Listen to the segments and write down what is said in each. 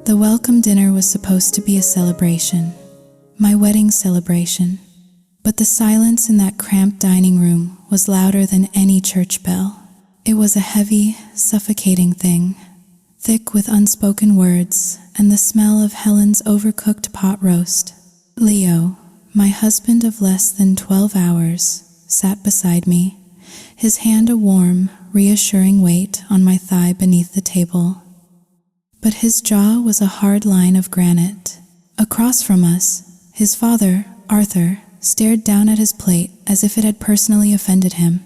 The welcome dinner was supposed to be a celebration, my wedding celebration, but the silence in that cramped dining room was louder than any church bell. It was a heavy, suffocating thing, thick with unspoken words and the smell of Helen's overcooked pot roast. Leo, my husband of less than 12 hours, sat beside me, his hand a warm, reassuring weight on my thigh beneath the table. But his jaw was a hard line of granite. Across from us, his father, Arthur, stared down at his plate as if it had personally offended him.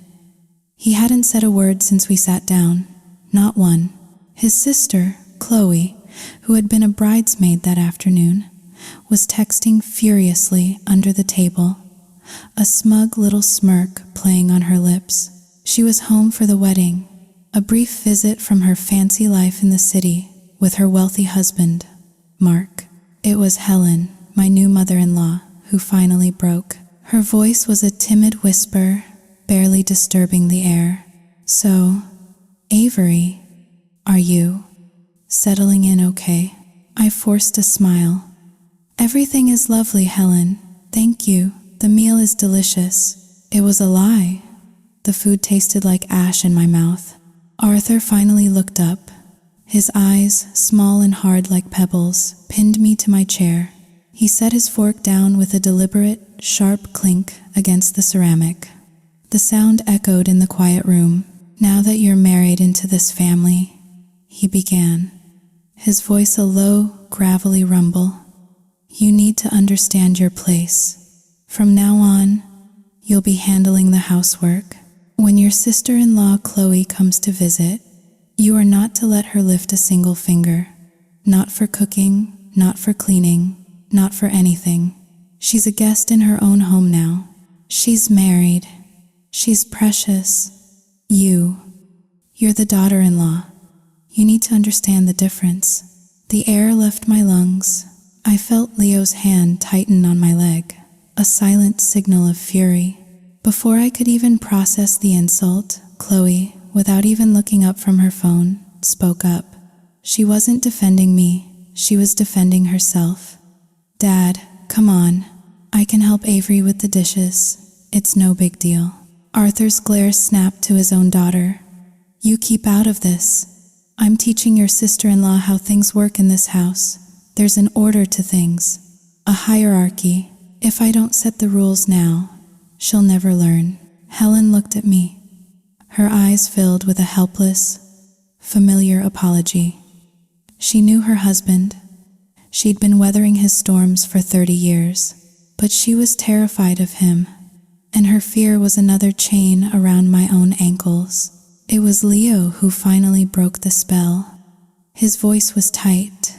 He hadn't said a word since we sat down, not one. His sister, Chloe, who had been a bridesmaid that afternoon, was texting furiously under the table, a smug little smirk playing on her lips. She was home for the wedding, a brief visit from her fancy life in the city with her wealthy husband, Mark. It was Helen, my new mother-in-law, who finally broke. Her voice was a timid whisper, barely disturbing the air. "So, Avery, are you settling in okay?" I forced a smile. "Everything is lovely, Helen. Thank you. The meal is delicious." It was a lie. The food tasted like ash in my mouth. Arthur finally looked up. His eyes, small and hard like pebbles, pinned me to my chair. He set his fork down with a deliberate, sharp clink against the ceramic. The sound echoed in the quiet room. "Now that you're married into this family," he began, his voice a low, gravelly rumble, "you need to understand your place. From now on, you'll be handling the housework. When your sister-in-law Chloe comes to visit, you are not to let her lift a single finger. Not for cooking, not for cleaning, not for anything. She's a guest in her own home now. She's married. She's precious. You're the daughter-in-law. You need to understand the difference." The air left my lungs. I felt Leo's hand tighten on my leg, a silent signal of fury. Before I could even process the insult, Chloe, without even looking up from her phone, spoke up. She wasn't defending me, she was defending herself. "Dad, come on. I can help Avery with the dishes. It's no big deal." Arthur's glare snapped to his own daughter. "You keep out of this. I'm teaching your sister-in-law how things work in this house. There's an order to things, a hierarchy. If I don't set the rules now, she'll never learn." Helen looked at me, her eyes filled with a helpless, familiar apology. She knew her husband. She'd been weathering his storms for 30 years, but she was terrified of him, and her fear was another chain around my own ankles. It was Leo who finally broke the spell. His voice was tight,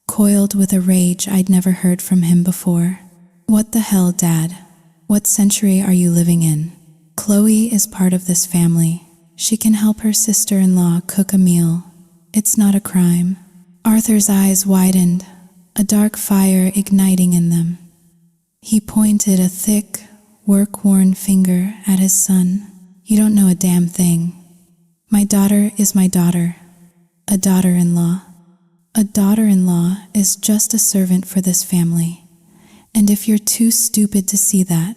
coiled with a rage I'd never heard from him before. "What the hell, Dad? What century are you living in? Chloe is part of this family. She can help her sister-in-law cook a meal. It's not a crime." Arthur's eyes widened, a dark fire igniting in them. He pointed a thick, work-worn finger at his son. "You don't know a damn thing. My daughter is my daughter. A daughter-in-law. A daughter-in-law is just a servant for this family. And if you're too stupid to see that,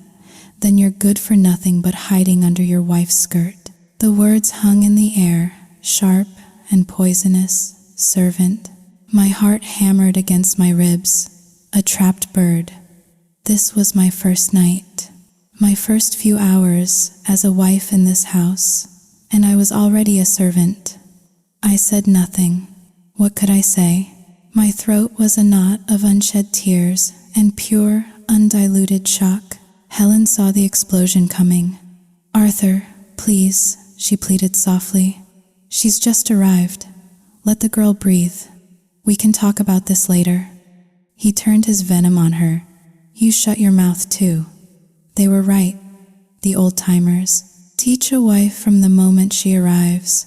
then you're good for nothing but hiding under your wife's skirt." The words hung in the air, sharp and poisonous. Servant. My heart hammered against my ribs. A trapped bird. This was my first night, my first few hours as a wife in this house, and I was already a servant. I said nothing. What could I say? My throat was a knot of unshed tears and pure, undiluted shock. Helen saw the explosion coming. "Arthur, please," she pleaded softly. "She's just arrived. Let the girl breathe. We can talk about this later." He turned his venom on her. "You shut your mouth too. They were right, the old-timers. Teach a wife from the moment she arrives.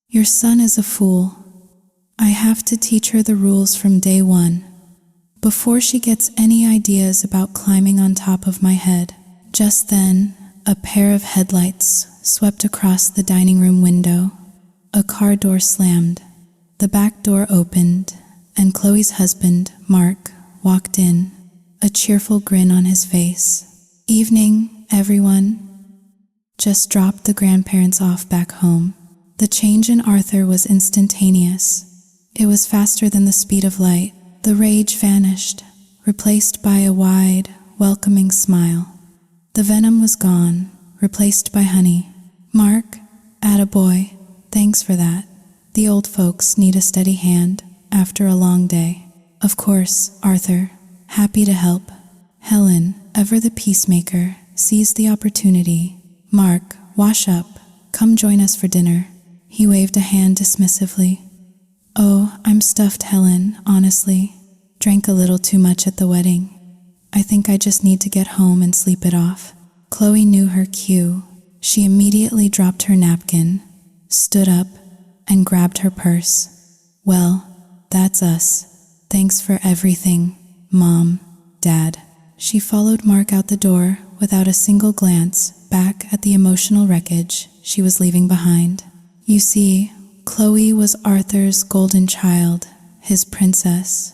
Your son is a fool. I have to teach her the rules from day one, before she gets any ideas about climbing on top of my head." Just then, a pair of headlights swept across the dining room window. A car door slammed. The back door opened, and Chloe's husband, Mark, walked in, a cheerful grin on his face. "Evening, everyone." Just dropped the grandparents off back home. The change in Arthur was instantaneous. It was faster than the speed of light. The rage vanished, replaced by a wide, welcoming smile. The venom was gone, replaced by honey. "Mark, attaboy, thanks for that. The old folks need a steady hand after a long day." "Of course, Arthur, happy to help." Helen, ever the peacemaker, seized the opportunity. "Mark, wash up. Come join us for dinner." He waved a hand dismissively. "Oh, I'm stuffed, Helen, honestly. Drank a little too much at the wedding. I think I just need to get home and sleep it off." Chloe knew her cue. She immediately dropped her napkin, stood up, and grabbed her purse. "Well, that's us. Thanks for everything, Mom, Dad." She followed Mark out the door without a single glance back at the emotional wreckage she was leaving behind. You see, Chloe was Arthur's golden child, his princess.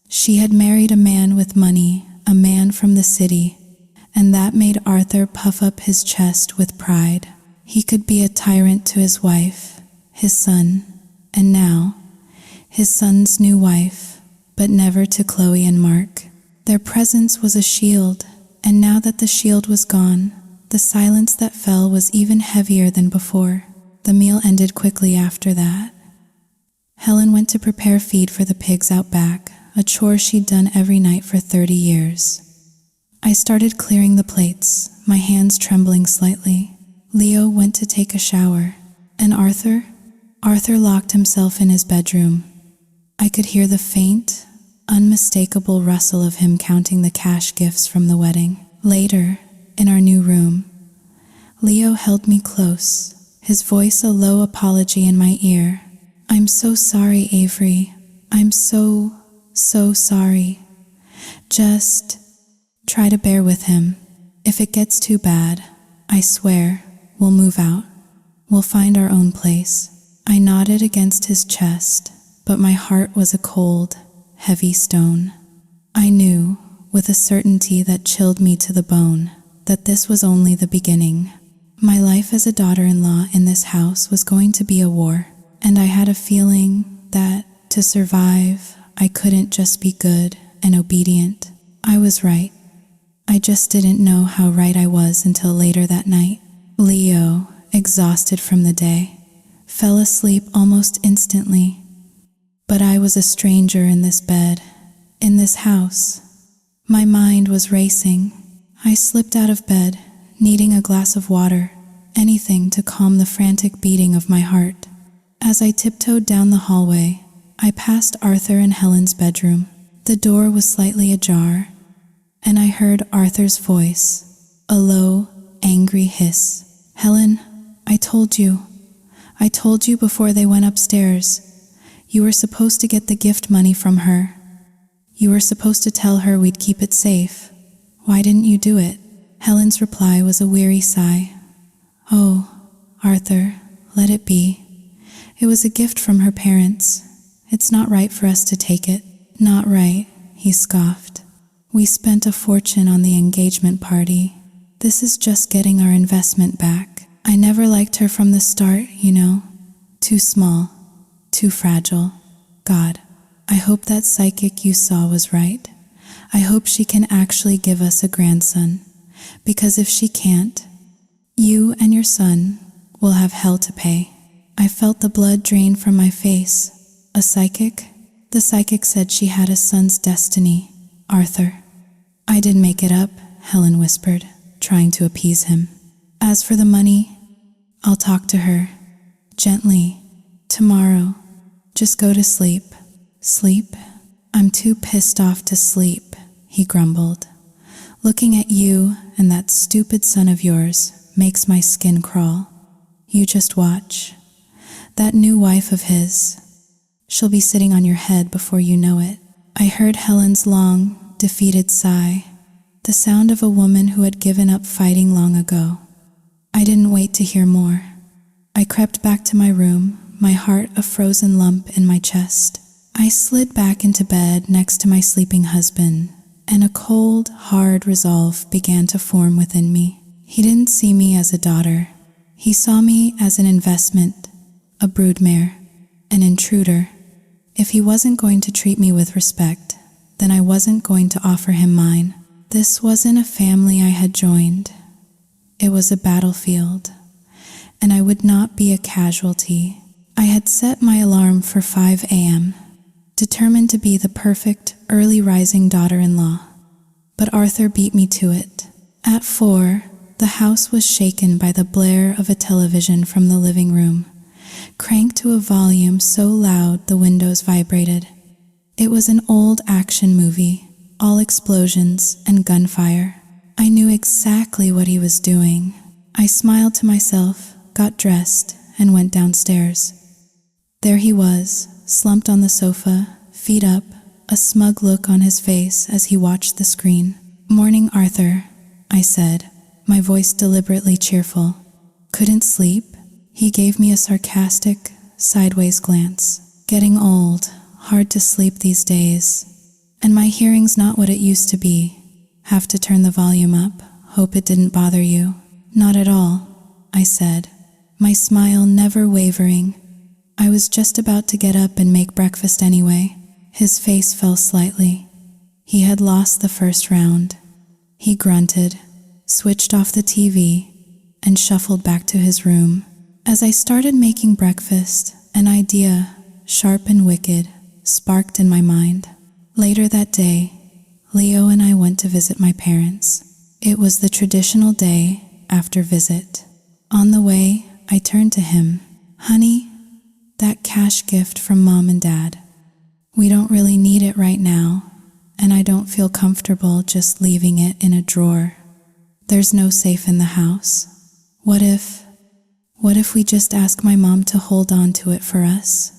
She had married a man with money, a man from the city, and that made Arthur puff up his chest with pride. He could be a tyrant to his wife, his son, and now, his son's new wife, but never to Chloe and Mark. Their presence was a shield, and now that the shield was gone, the silence that fell was even heavier than before. The meal ended quickly after that. Helen went to prepare feed for the pigs out back, a chore she'd done every night for 30 years. I started clearing the plates, my hands trembling slightly. Leo went to take a shower. And Arthur? Arthur locked himself in his bedroom. I could hear the faint, unmistakable rustle of him counting the cash gifts from the wedding. Later, in our new room, Leo held me close, his voice a low apology in my ear. "I'm so sorry, Avery. I'm so sorry. Just try to bear with him. If it gets too bad, I swear, we'll move out. We'll find our own place." I nodded against his chest, but my heart was a cold, heavy stone. I knew, with a certainty that chilled me to the bone, that this was only the beginning. My life as a daughter-in-law in this house was going to be a war, and I had a feeling that, to survive, I couldn't just be good and obedient. I was right. I just didn't know how right I was until later that night. Leo, exhausted from the day, fell asleep almost instantly. But I was a stranger in this bed, in this house. My mind was racing. I slipped out of bed, needing a glass of water, anything to calm the frantic beating of my heart. As I tiptoed down the hallway, I passed Arthur and Helen's bedroom. The door was slightly ajar, and I heard Arthur's voice, a low, angry hiss. "Helen, I told you before they went upstairs. You were supposed to get the gift money from her. You were supposed to tell her we'd keep it safe. Why didn't you do it?" Helen's reply was a weary sigh. "Oh, Arthur, let it be. It was a gift from her parents. It's not right for us to take it." "Not right," he scoffed. "We spent a fortune on the engagement party. This is just getting our investment back. I never liked her from the start, you know. Too small, too fragile. God, I hope that psychic you saw was right. I hope she can actually give us a grandson. Because if she can't, you and your son will have hell to pay." I felt the blood drain from my face. A psychic? The psychic said she had a son's destiny, Arthur. "I didn't make it up," Helen whispered, trying to appease him. "As for the money, I'll talk to her. Gently. Tomorrow. Just go to sleep." "Sleep? I'm too pissed off to sleep," he grumbled. "Looking at you and that stupid son of yours makes my skin crawl. You just watch. That new wife of his, she'll be sitting on your head before you know it." I heard Helen's long, defeated sigh, the sound of a woman who had given up fighting long ago. I didn't wait to hear more. I crept back to my room, my heart a frozen lump in my chest. I slid back into bed next to my sleeping husband, and a cold, hard resolve began to form within me. He didn't see me as a daughter. He saw me as an investment, a broodmare, an intruder. If he wasn't going to treat me with respect, then I wasn't going to offer him mine. This wasn't a family I had joined. It was a battlefield, and I would not be a casualty. I had set my alarm for 5 a.m., determined to be the perfect early rising daughter-in-law. But Arthur beat me to it. At 4, the house was shaken by the blare of a television from the living room, cranked to a volume so loud the windows vibrated. It was an old action movie, all explosions and gunfire. I knew exactly what he was doing. I smiled to myself, got dressed, and went downstairs. There he was, slumped on the sofa, feet up, a smug look on his face as he watched the screen. "Morning, Arthur," I said, my voice deliberately cheerful. "Couldn't sleep?" He gave me a sarcastic, sideways glance. "Getting old, hard to sleep these days. And my hearing's not what it used to be. Have to turn the volume up. Hope it didn't bother you." "Not at all," I said, my smile never wavering. I was just about to get up and make breakfast anyway. His face fell slightly. He had lost the first round. He grunted, switched off the TV, and shuffled back to his room. As I started making breakfast, an idea, sharp and wicked, sparked in my mind. Later that day, Leo and I went to visit my parents. It was the traditional day after visit. On the way, I turned to him. "Honey, that cash gift from Mom and Dad. We don't really need it right now, and I don't feel comfortable just leaving it in a drawer. There's no safe in the house. What if we just ask my mom to hold on to it for us?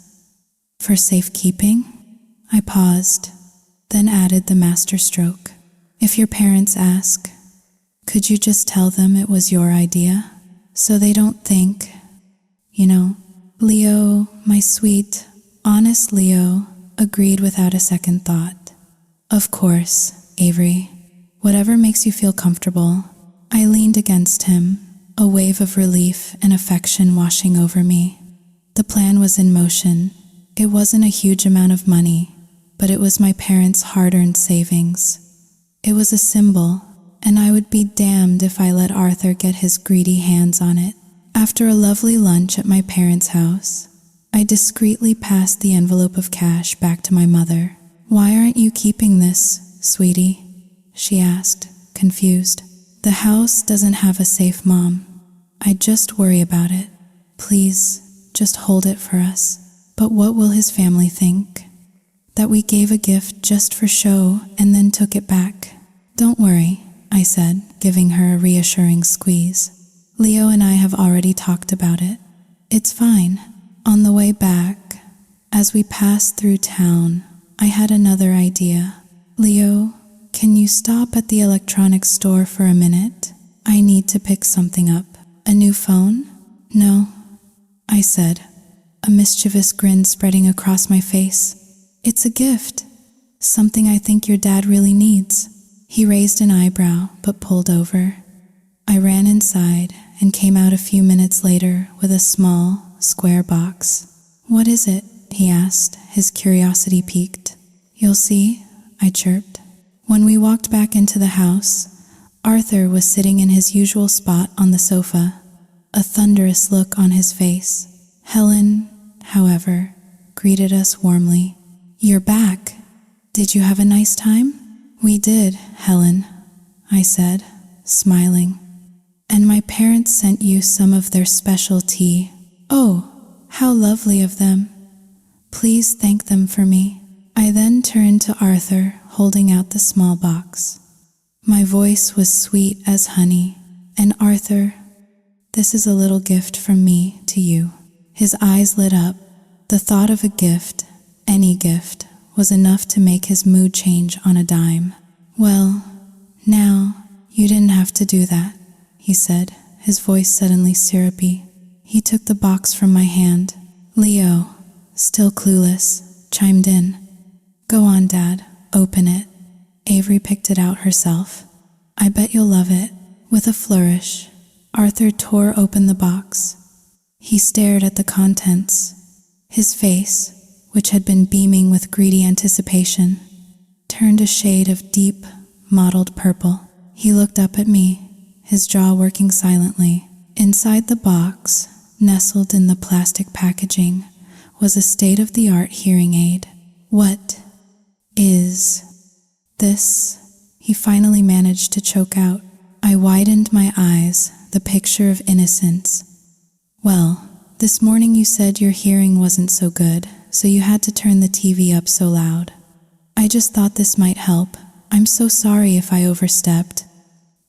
For safekeeping?" I paused, then added the master stroke. "If your parents ask, could you just tell them it was your idea? So they don't think, you know." Leo, my sweet, honest Leo, agreed without a second thought. "Of course, Avery. Whatever makes you feel comfortable." I leaned against him, a wave of relief and affection washing over me. The plan was in motion. It wasn't a huge amount of money, but it was my parents' hard-earned savings. It was a symbol, and I would be damned if I let Arthur get his greedy hands on it. After a lovely lunch at my parents' house, I discreetly passed the envelope of cash back to my mother. "Why aren't you keeping this, sweetie?" she asked, confused. "The house doesn't have a safe, Mom. I just worry about it. Please, just hold it for us." "But what will his family think? That we gave a gift just for show and then took it back?" "Don't worry," I said, giving her a reassuring squeeze. "Leo and I have already talked about it. It's fine." On the way back, as we passed through town, I had another idea. "Leo, can you stop at the electronics store for a minute? I need to pick something up." "A new phone?" "No," I said, a mischievous grin spreading across my face. "It's a gift. Something I think your dad really needs." He raised an eyebrow, but pulled over. I ran inside and came out a few minutes later with a small, square box. "What is it?" he asked, his curiosity piqued. "You'll see," I chirped. When we walked back into the house, Arthur was sitting in his usual spot on the sofa, a thunderous look on his face. Helen, however, greeted us warmly. "You're back. Did you have a nice time?" "We did, Helen," I said, smiling. "And my parents sent you some of their special tea. Oh, how lovely of them. Please thank them for me." I then turned to Arthur, holding out the small box. My voice was sweet as honey. "And Arthur, this is a little gift from me to you." His eyes lit up. The thought of a gift, any gift, was enough to make his mood change on a dime. "Well, now, you didn't have to do that," he said, his voice suddenly syrupy. He took the box from my hand. Leo, still clueless, chimed in. Go on, Dad, open it. Avery picked it out herself. I bet you'll love it. With a flourish, Arthur tore open the box. He stared at the contents. His face, which had been beaming with greedy anticipation, turned a shade of deep, mottled purple. He looked up at me, his jaw working silently. Inside the box, nestled in the plastic packaging, was a state-of-the-art hearing aid. What is this? He finally managed to choke out. I widened my eyes, the picture of innocence. Well, this morning you said your hearing wasn't so good, so you had to turn the TV up so loud. I just thought this might help. I'm so sorry if I overstepped.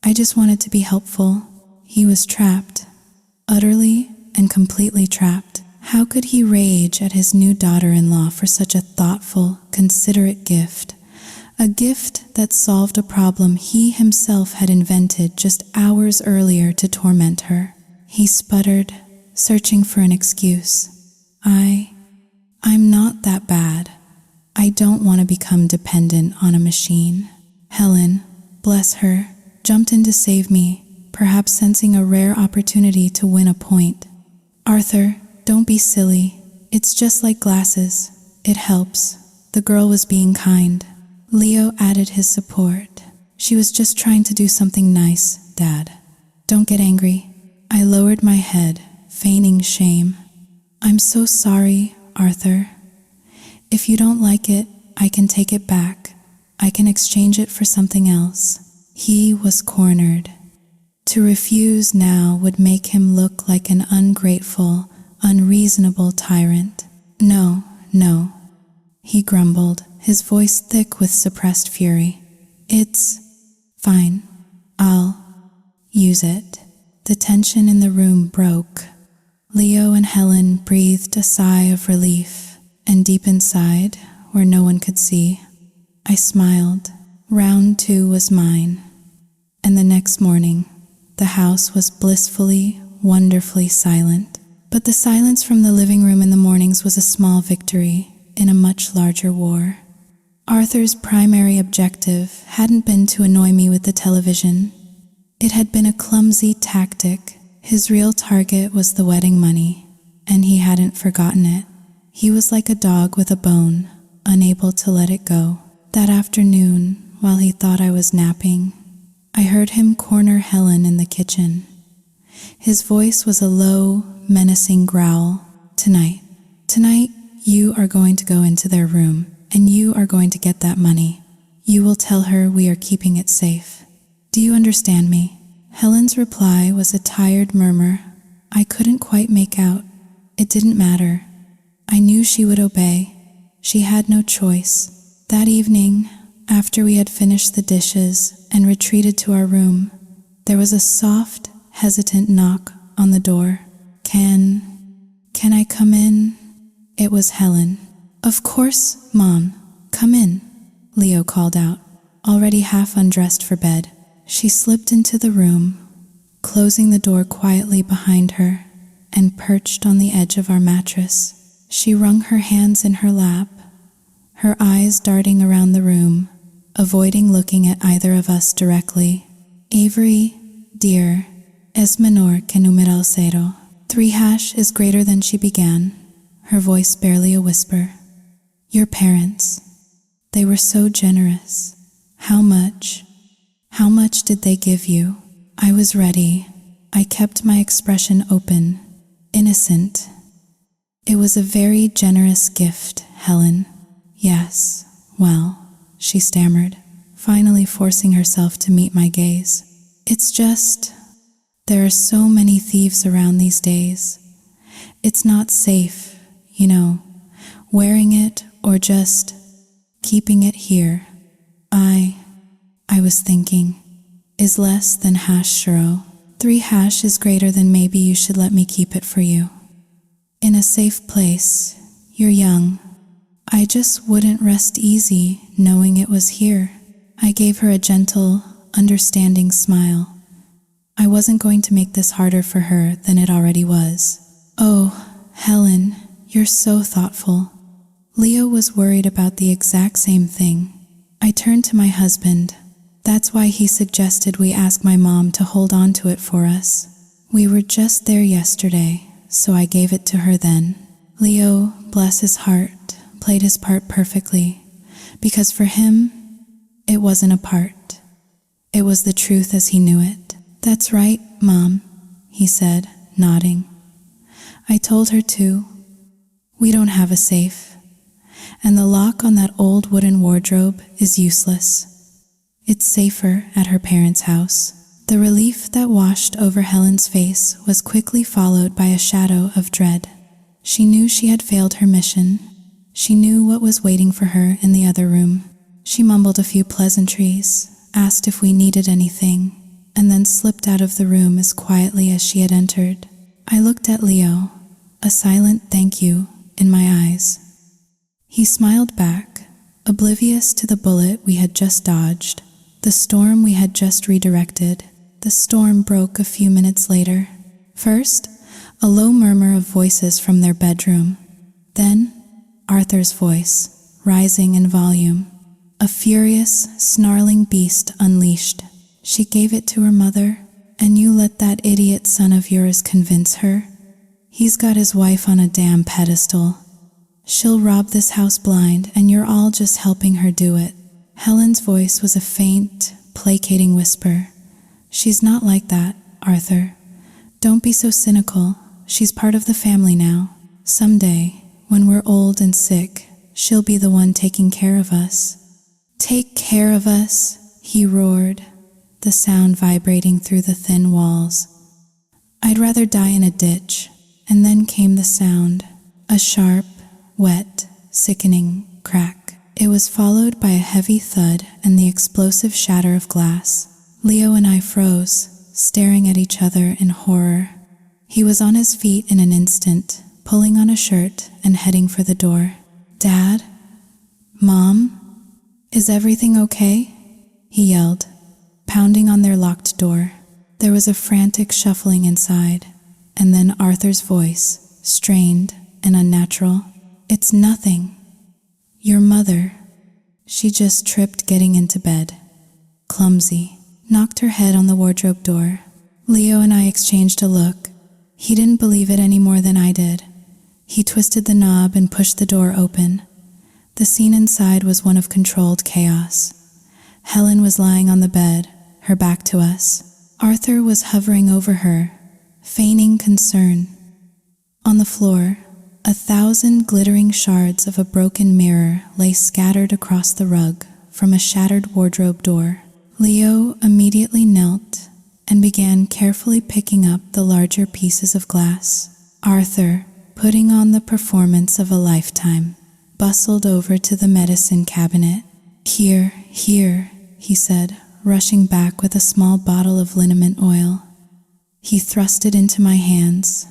I just wanted to be helpful. He was trapped. Utterly and completely trapped. How could he rage at his new daughter-in-law for such a thoughtful, considerate gift? A gift that solved a problem he himself had invented just hours earlier to torment her. He sputtered, searching for an excuse. I'm not that bad. I don't want to become dependent on a machine. Helen, bless her, jumped in to save me, perhaps sensing a rare opportunity to win a point. Arthur, don't be silly. It's just like glasses. It helps. The girl was being kind. Leo added his support. She was just trying to do something nice, Dad. Don't get angry. I lowered my head, feigning shame. I'm so sorry, Arthur. If you don't like it, I can take it back. I can exchange it for something else. He was cornered. To refuse now would make him look like an ungrateful, unreasonable tyrant. No, he grumbled, his voice thick with suppressed fury. It's fine. I'll use it. The tension in the room broke. Leo and Helen breathed a sigh of relief, and deep inside, where no one could see, I smiled. Round 2 was mine. And the next morning, the house was blissfully, wonderfully silent. But the silence from the living room in the mornings was a small victory in a much larger war. Arthur's primary objective hadn't been to annoy me with the television. It had been a clumsy tactic. His real target was the wedding money, and he hadn't forgotten it. He was like a dog with a bone, unable to let it go. That afternoon, while he thought I was napping, I heard him corner Helen in the kitchen. His voice was a low, menacing growl. Tonight, you are going to go into their room, and you are going to get that money. You will tell her we are keeping it safe. Do you understand me? Helen's reply was a tired murmur I couldn't quite make out. It didn't matter. I knew she would obey. She had no choice. That evening, after we had finished the dishes and retreated to our room, there was a soft, hesitant knock on the door. Can I come in? It was Helen. Of course, Mom. Come in, Leo called out, already half undressed for bed. She slipped into the room, closing the door quietly behind her, and perched on the edge of our mattress. She wrung her hands in her lap, her eyes darting around the room, avoiding looking at either of us directly. Avery, dear, es menor que numeral cero. 3# is greater than she began, her voice barely a whisper. Your parents, they were so generous. How much did they give you? I was ready. I kept my expression open, innocent. It was a very generous gift, Helen. Yes, well, she stammered, finally forcing herself to meet my gaze. It's just, there are so many thieves around these days. It's not safe, you know, wearing it or just keeping it here. I was thinking, is less than #. 3# is greater than maybe you should let me keep it for you. In a safe place, you're young. I just wouldn't rest easy knowing it was here. I gave her a gentle, understanding smile. I wasn't going to make this harder for her than it already was. Oh, Helen, you're so thoughtful. Leo was worried about the exact same thing. I turned to my husband. That's why he suggested we ask my mom to hold on to it for us. We were just there yesterday, so I gave it to her then. Leo, bless his heart, played his part perfectly, because for him, it wasn't a part. It was the truth as he knew it. That's right, Mom, he said, nodding. I told her too. We don't have a safe, and the lock on that old wooden wardrobe is useless. It's safer at her parents' house. The relief that washed over Helen's face was quickly followed by a shadow of dread. She knew she had failed her mission. She knew what was waiting for her in the other room. She mumbled a few pleasantries, asked if we needed anything, and then slipped out of the room as quietly as she had entered. I looked at Leo, a silent thank you in my eyes. He smiled back, oblivious to the bullet we had just dodged, the storm we had just redirected. The storm broke a few minutes later. First, a low murmur of voices from their bedroom. Then, Arthur's voice, rising in volume. A furious, snarling beast unleashed. She gave it to her mother, and you let that idiot son of yours convince her? He's got his wife on a damn pedestal. She'll rob this house blind, and you're all just helping her do it. Helen's voice was a faint, placating whisper. She's not like that, Arthur. Don't be so cynical. She's part of the family now. Someday, when we're old and sick, she'll be the one taking care of us. Take care of us, he roared, the sound vibrating through the thin walls. I'd rather die in a ditch. And then came the sound, a sharp, wet, sickening crack. It was followed by a heavy thud and the explosive shatter of glass. Leo and I froze, staring at each other in horror. He was on his feet in an instant, pulling on a shirt and heading for the door. Dad? Mom? Is everything okay? He yelled, pounding on their locked door. There was a frantic shuffling inside, and then Arthur's voice, strained and unnatural. It's nothing. Your mother. She just tripped getting into bed. Clumsy. Knocked her head on the wardrobe door. Leo and I exchanged a look. He didn't believe it any more than I did. He twisted the knob and pushed the door open. The scene inside was one of controlled chaos. Helen was lying on the bed, her back to us. Arthur was hovering over her, feigning concern. On the floor, 1,000 glittering shards of a broken mirror lay scattered across the rug from a shattered wardrobe door. Leo immediately knelt and began carefully picking up the larger pieces of glass. Arthur, putting on the performance of a lifetime, bustled over to the medicine cabinet. Here, he said, rushing back with a small bottle of liniment oil. He thrust it into my hands.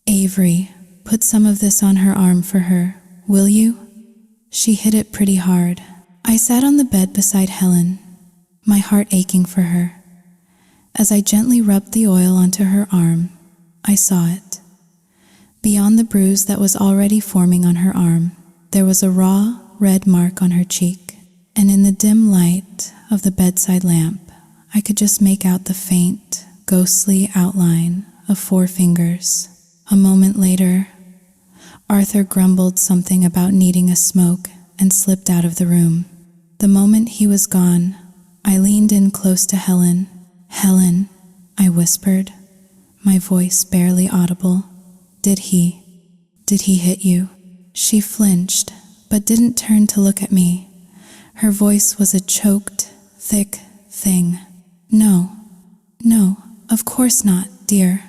Avery, put some of this on her arm for her, will you? She hit it pretty hard. I sat on the bed beside Helen, my heart aching for her. As I gently rubbed the oil onto her arm, I saw it. Beyond the bruise that was already forming on her arm, there was a raw, red mark on her cheek, and in the dim light of the bedside lamp, I could just make out the faint, ghostly outline of 4 fingers. A moment later, Arthur grumbled something about needing a smoke and slipped out of the room. The moment he was gone, I leaned in close to Helen. Helen, I whispered, my voice barely audible. Did he hit you? She flinched, but didn't turn to look at me. Her voice was a choked, thick thing. No, of course not, dear.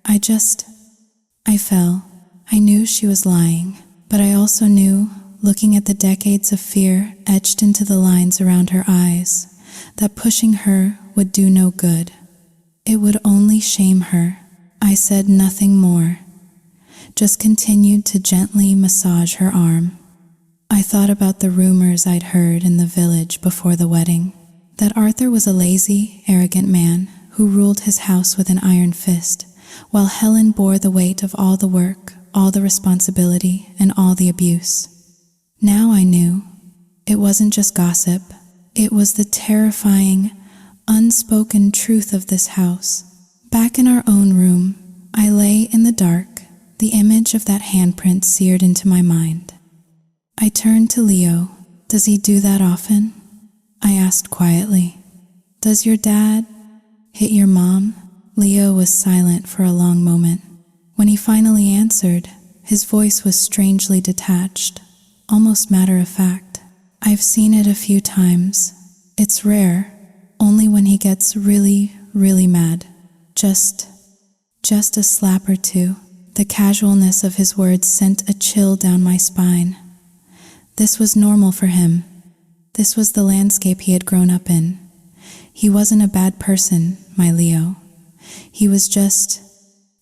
I fell. I knew she was lying, but I also knew, looking at the decades of fear etched into the lines around her eyes, that pushing her would do no good. It would only shame her. I said nothing more, just continued to gently massage her arm. I thought about the rumors I'd heard in the village before the wedding, that Arthur was a lazy, arrogant man who ruled his house with an iron fist, while Helen bore the weight of all the work, all the responsibility, and all the abuse. Now I knew. It wasn't just gossip. It was the terrifying, unspoken truth of this house. Back in our own room, I lay in the dark, the image of that handprint seared into my mind. I turned to Leo. Does he do that often? I asked quietly. Does your dad hit your mom? Leo was silent for a long moment. When he finally answered, his voice was strangely detached, almost matter-of-fact. I've seen it a few times. It's rare, only when he gets really, really mad. Just a slap or two. The casualness of his words sent a chill down my spine. This was normal for him. This was the landscape he had grown up in. He wasn't a bad person, my Leo. He was just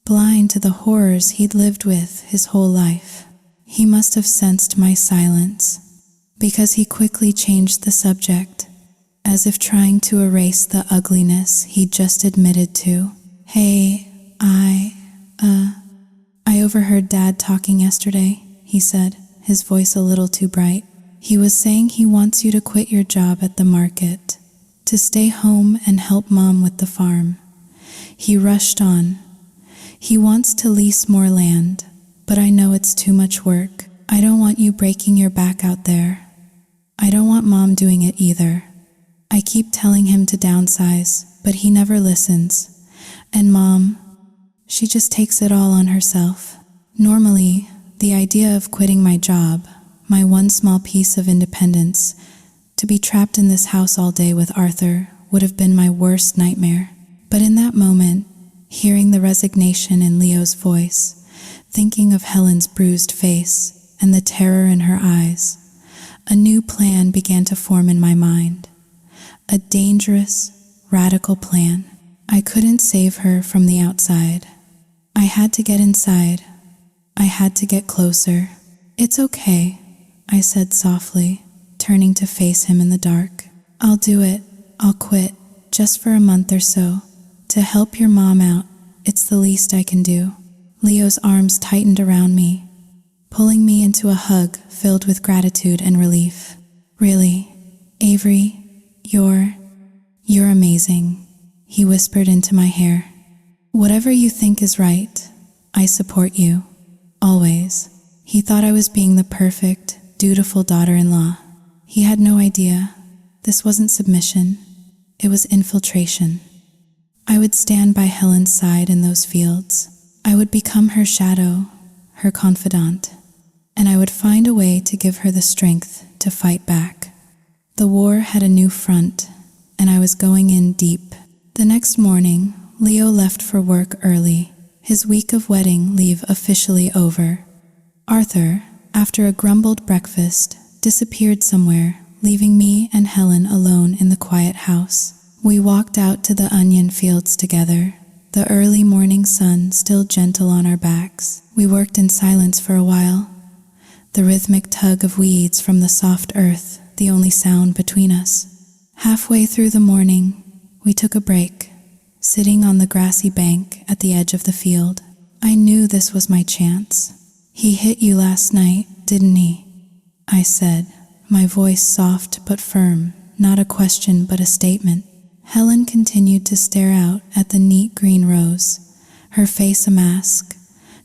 blind to the horrors he'd lived with his whole life. He must have sensed my silence, because he quickly changed the subject, as if trying to erase the ugliness he'd just admitted to. Hey, I overheard Dad talking yesterday, he said, his voice a little too bright. He was saying he wants you to quit your job at the market, to stay home and help Mom with the farm. He rushed on. He wants to lease more land, but I know it's too much work. I don't want you breaking your back out there. I don't want Mom doing it either. I keep telling him to downsize, but he never listens. And Mom, she just takes it all on herself. Normally, the idea of quitting my job, my one small piece of independence, to be trapped in this house all day with Arthur would have been my worst nightmare. But in that moment, hearing the resignation in Leo's voice, thinking of Helen's bruised face and the terror in her eyes, a new plan began to form in my mind. A dangerous, radical plan. I couldn't save her from the outside. I had to get inside. I had to get closer. It's okay, I said softly, turning to face him in the dark. I'll do it. I'll quit, just for a month or so, to help your mom out. It's the least I can do. Leo's arms tightened around me, pulling me into a hug filled with gratitude and relief. Really, Avery, you're amazing, he whispered into my hair. Whatever you think is right, I support you, always. He thought I was being the perfect, dutiful daughter-in-law. He had no idea. This wasn't submission. It was infiltration. I would stand by Helen's side in those fields. I would become her shadow, her confidant, and I would find a way to give her the strength to fight back. The war had a new front, and I was going in deep. The next morning, Leo left for work early, his week of wedding leave officially over. Arthur, after a grumbled breakfast, disappeared somewhere, leaving me and Helen alone in the quiet house. We walked out to the onion fields together, the early morning sun still gentle on our backs. We worked in silence for a while, the rhythmic tug of weeds from the soft earth the only sound between us. Halfway through the morning, we took a break, sitting on the grassy bank at the edge of the field. I knew this was my chance. He hit you last night, didn't he? I said, my voice soft but firm, not a question but a statement. Helen continued to stare out at the neat green rose, her face a mask.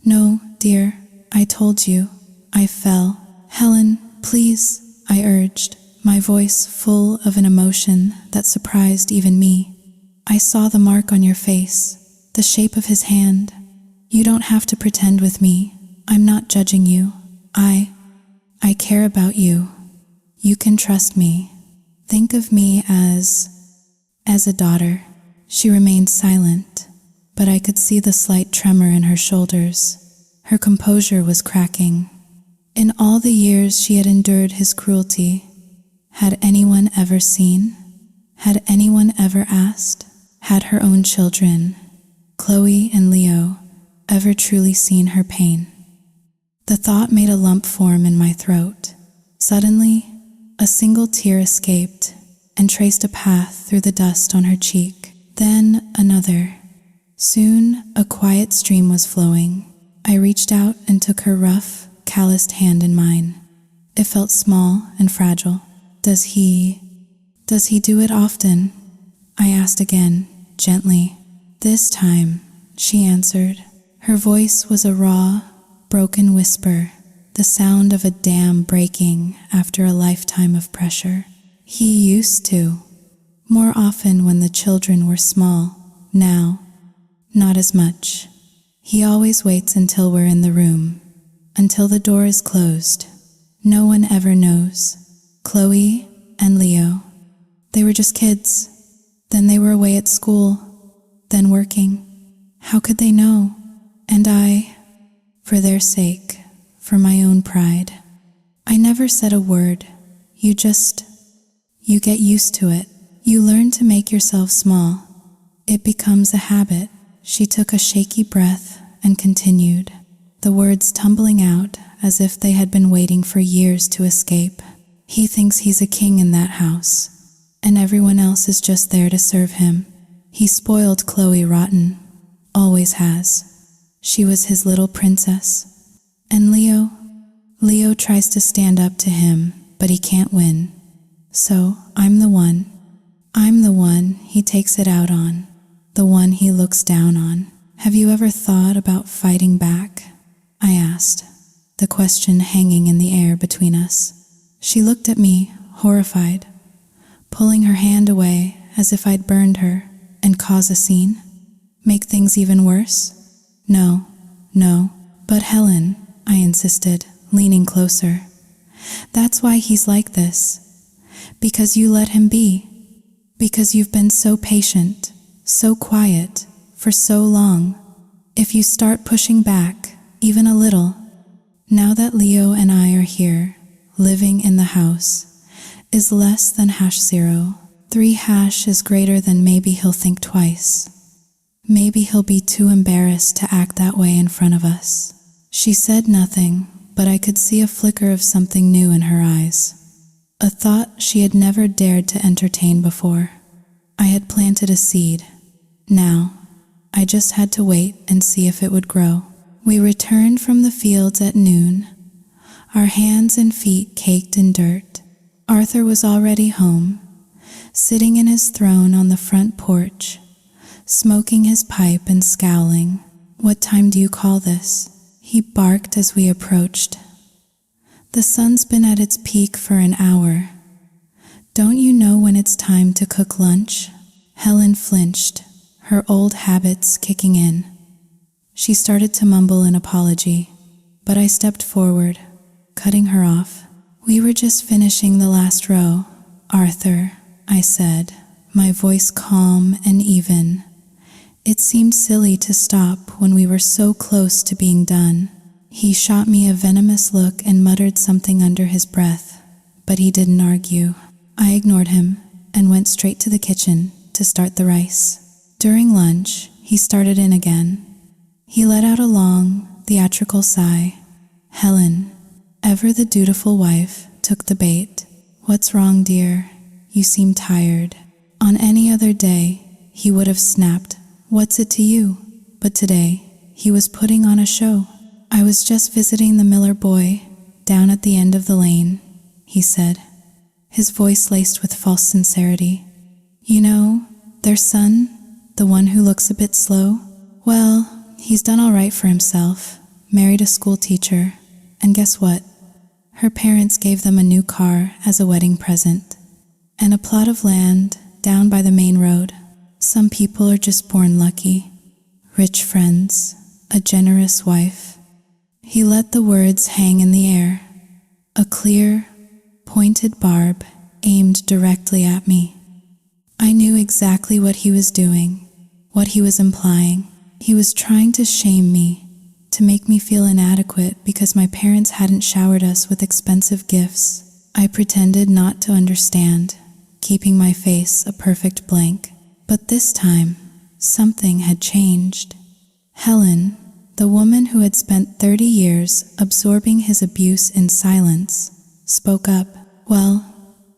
No, dear, I told you. I fell. Helen, please, I urged, my voice full of an emotion that surprised even me. I saw the mark on your face, the shape of his hand. You don't have to pretend with me. I'm not judging you. I care about you. You can trust me. Think of me as a daughter. She remained silent, but I could see the slight tremor in her shoulders. Her composure was cracking. In all the years she had endured his cruelty, had anyone ever seen? Had anyone ever asked? Had her own children, Chloe and Leo, ever truly seen her pain? The thought made a lump form in my throat. Suddenly, a single tear escaped and traced a path through the dust on her cheek. Then another. Soon, a quiet stream was flowing. I reached out and took her rough, calloused hand in mine. It felt small and fragile. Does he do it often? I asked again, gently. This time, she answered. Her voice was a raw, broken whisper, the sound of a dam breaking after a lifetime of pressure. He used to. More often when the children were small. Now, not as much. He always waits until we're in the room, until the door is closed. No one ever knows. Chloe and Leo, they were just kids. Then they were away at school, then working. How could they know? And I, for their sake, for my own pride, I never said a word. You get used to it. You learn to make yourself small. It becomes a habit. She took a shaky breath and continued, the words tumbling out as if they had been waiting for years to escape. He thinks he's a king in that house, and everyone else is just there to serve him. He spoiled Chloe rotten. Always has. She was his little princess. And Leo tries to stand up to him, but he can't win. So I'm the one he takes it out on, the one he looks down on. Have you ever thought about fighting back? I asked, the question hanging in the air between us. She looked at me, horrified, pulling her hand away as if I'd burned her and cause a scene. Make things even worse? No. But Helen, I insisted, leaning closer. That's why he's like this. Because you let him be. Because you've been so patient, so quiet, for so long. If you start pushing back, even a little, now that Leo and I are here, living in the house, is less than #0. 3# is greater than maybe he'll think twice. Maybe he'll be too embarrassed to act that way in front of us. She said nothing, but I could see a flicker of something new in her eyes. A thought she had never dared to entertain before. I had planted a seed. Now, I just had to wait and see if it would grow. We returned from the fields at noon, our hands and feet caked in dirt. Arthur was already home, sitting in his throne on the front porch, smoking his pipe and scowling. What time do you call this? He barked as we approached. The sun's been at its peak for an hour. Don't you know when it's time to cook lunch? Helen flinched, her old habits kicking in. She started to mumble an apology, but I stepped forward, cutting her off. We were just finishing the last row, Arthur, I said, my voice calm and even. It seemed silly to stop when we were so close to being done. He shot me a venomous look and muttered something under his breath, but he didn't argue. I ignored him and went straight to the kitchen to start the rice. During lunch, he started in again. He let out a long, theatrical sigh. Helen, ever the dutiful wife, took the bait. What's wrong, dear? You seem tired. On any other day, he would have snapped, what's it to you? But today, he was putting on a show. I was just visiting the Miller boy, down at the end of the lane, he said, his voice laced with false sincerity. You know, their son, the one who looks a bit slow? Well, he's done all right for himself, married a school teacher, and guess what? Her parents gave them a new car as a wedding present, and a plot of land down by the main road. Some people are just born lucky. Rich friends, a generous wife. He let the words hang in the air. A clear, pointed barb aimed directly at me. I knew exactly what he was doing, what he was implying. He was trying to shame me, to make me feel inadequate because my parents hadn't showered us with expensive gifts. I pretended not to understand, keeping my face a perfect blank. But this time, something had changed. Helen, the woman who had spent 30 years absorbing his abuse in silence, spoke up. Well,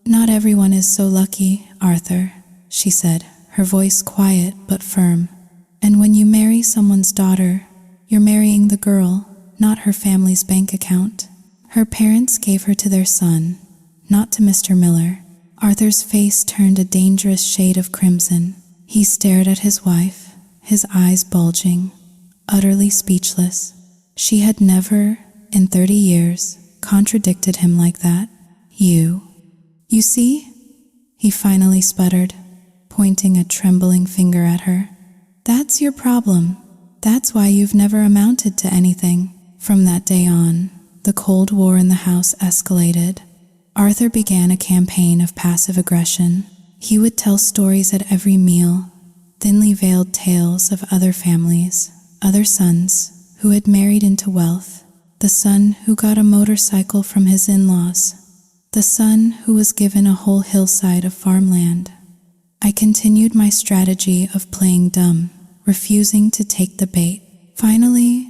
not everyone is so lucky, Arthur, she said, her voice quiet but firm. And when you marry someone's daughter, you're marrying the girl, not her family's bank account. Her parents gave her to their son, not to Mr. Miller. Arthur's face turned a dangerous shade of crimson. He stared at his wife, his eyes bulging, utterly speechless. She had never, in 30 years, contradicted him like that. You see? He finally sputtered, pointing a trembling finger at her. That's your problem. That's why you've never amounted to anything. From that day on, the Cold War in the house escalated. Arthur began a campaign of passive aggression. He would tell stories at every meal, thinly veiled tales of other families, other sons who had married into wealth, the son who got a motorcycle from his in-laws, the son who was given a whole hillside of farmland. I continued my strategy of playing dumb, refusing to take the bait. Finally,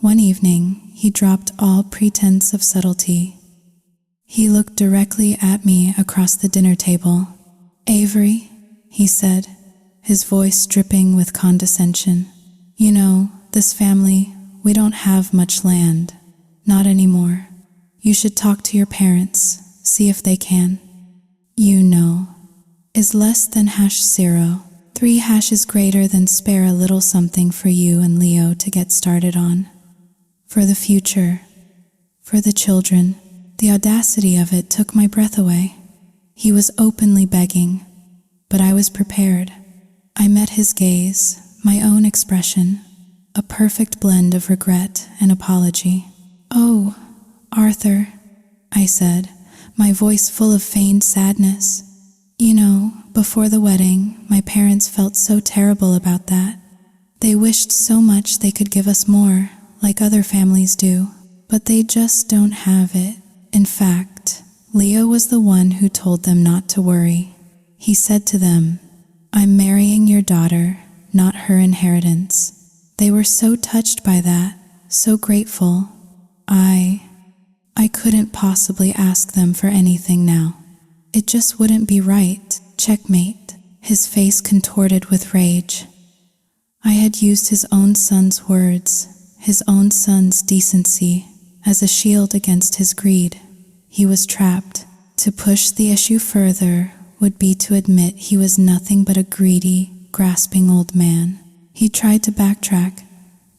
one evening, he dropped all pretense of subtlety. He looked directly at me across the dinner table. "Avery," he said, his voice dripping with condescension. "You know, this family, we don't have much land. Not anymore. You should talk to your parents, see if they can. You know, is less than #0. 3 hashes greater than spare a little something for you and Leo to get started on. For the future, for the children." The audacity of it took my breath away. He was openly begging, but I was prepared. I met his gaze, my own expression, a perfect blend of regret and apology. "Oh, Arthur," I said, my voice full of feigned sadness. "You know, before the wedding, my parents felt so terrible about that. They wished so much they could give us more, like other families do, but they just don't have it. In fact, Leo was the one who told them not to worry. He said to them, 'I'm marrying your daughter, not her inheritance.' They were so touched by that, so grateful. I couldn't possibly ask them for anything now. It just wouldn't be right. Checkmate." His face contorted with rage. I had used his own son's words, his own son's decency, as a shield against his greed. He was trapped. To push the issue further would be to admit he was nothing but a greedy, grasping old man. He tried to backtrack,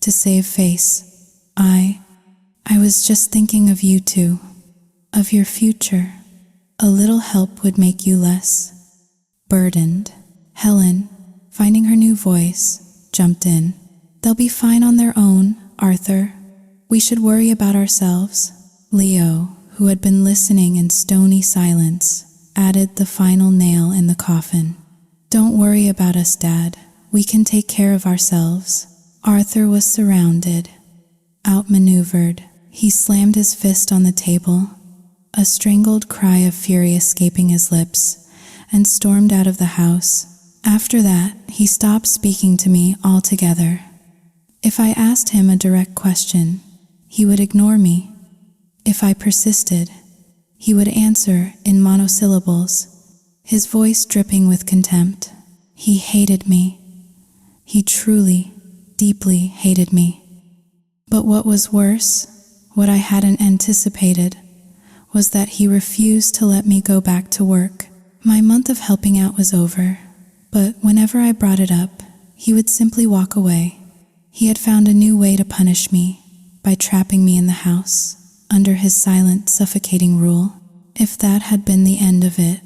to save face. I was just thinking of you two, of your future. A little help would make you less burdened." Helen, finding her new voice, jumped in. "They'll be fine on their own, Arthur. We should worry about ourselves." Leo, who had been listening in stony silence, added the final nail in the coffin. "Don't worry about us, Dad. We can take care of ourselves." Arthur was surrounded, outmaneuvered. He slammed his fist on the table, a strangled cry of fury escaping his lips, and stormed out of the house. After that, he stopped speaking to me altogether. If I asked him a direct question, he would ignore me. If I persisted, he would answer in monosyllables, his voice dripping with contempt. He hated me. He truly, deeply hated me. But what was worse, what I hadn't anticipated, was that he refused to let me go back to work. My month of helping out was over, but whenever I brought it up, he would simply walk away. He had found a new way to punish me, by trapping me in the house, under his silent, suffocating rule. If that had been the end of it,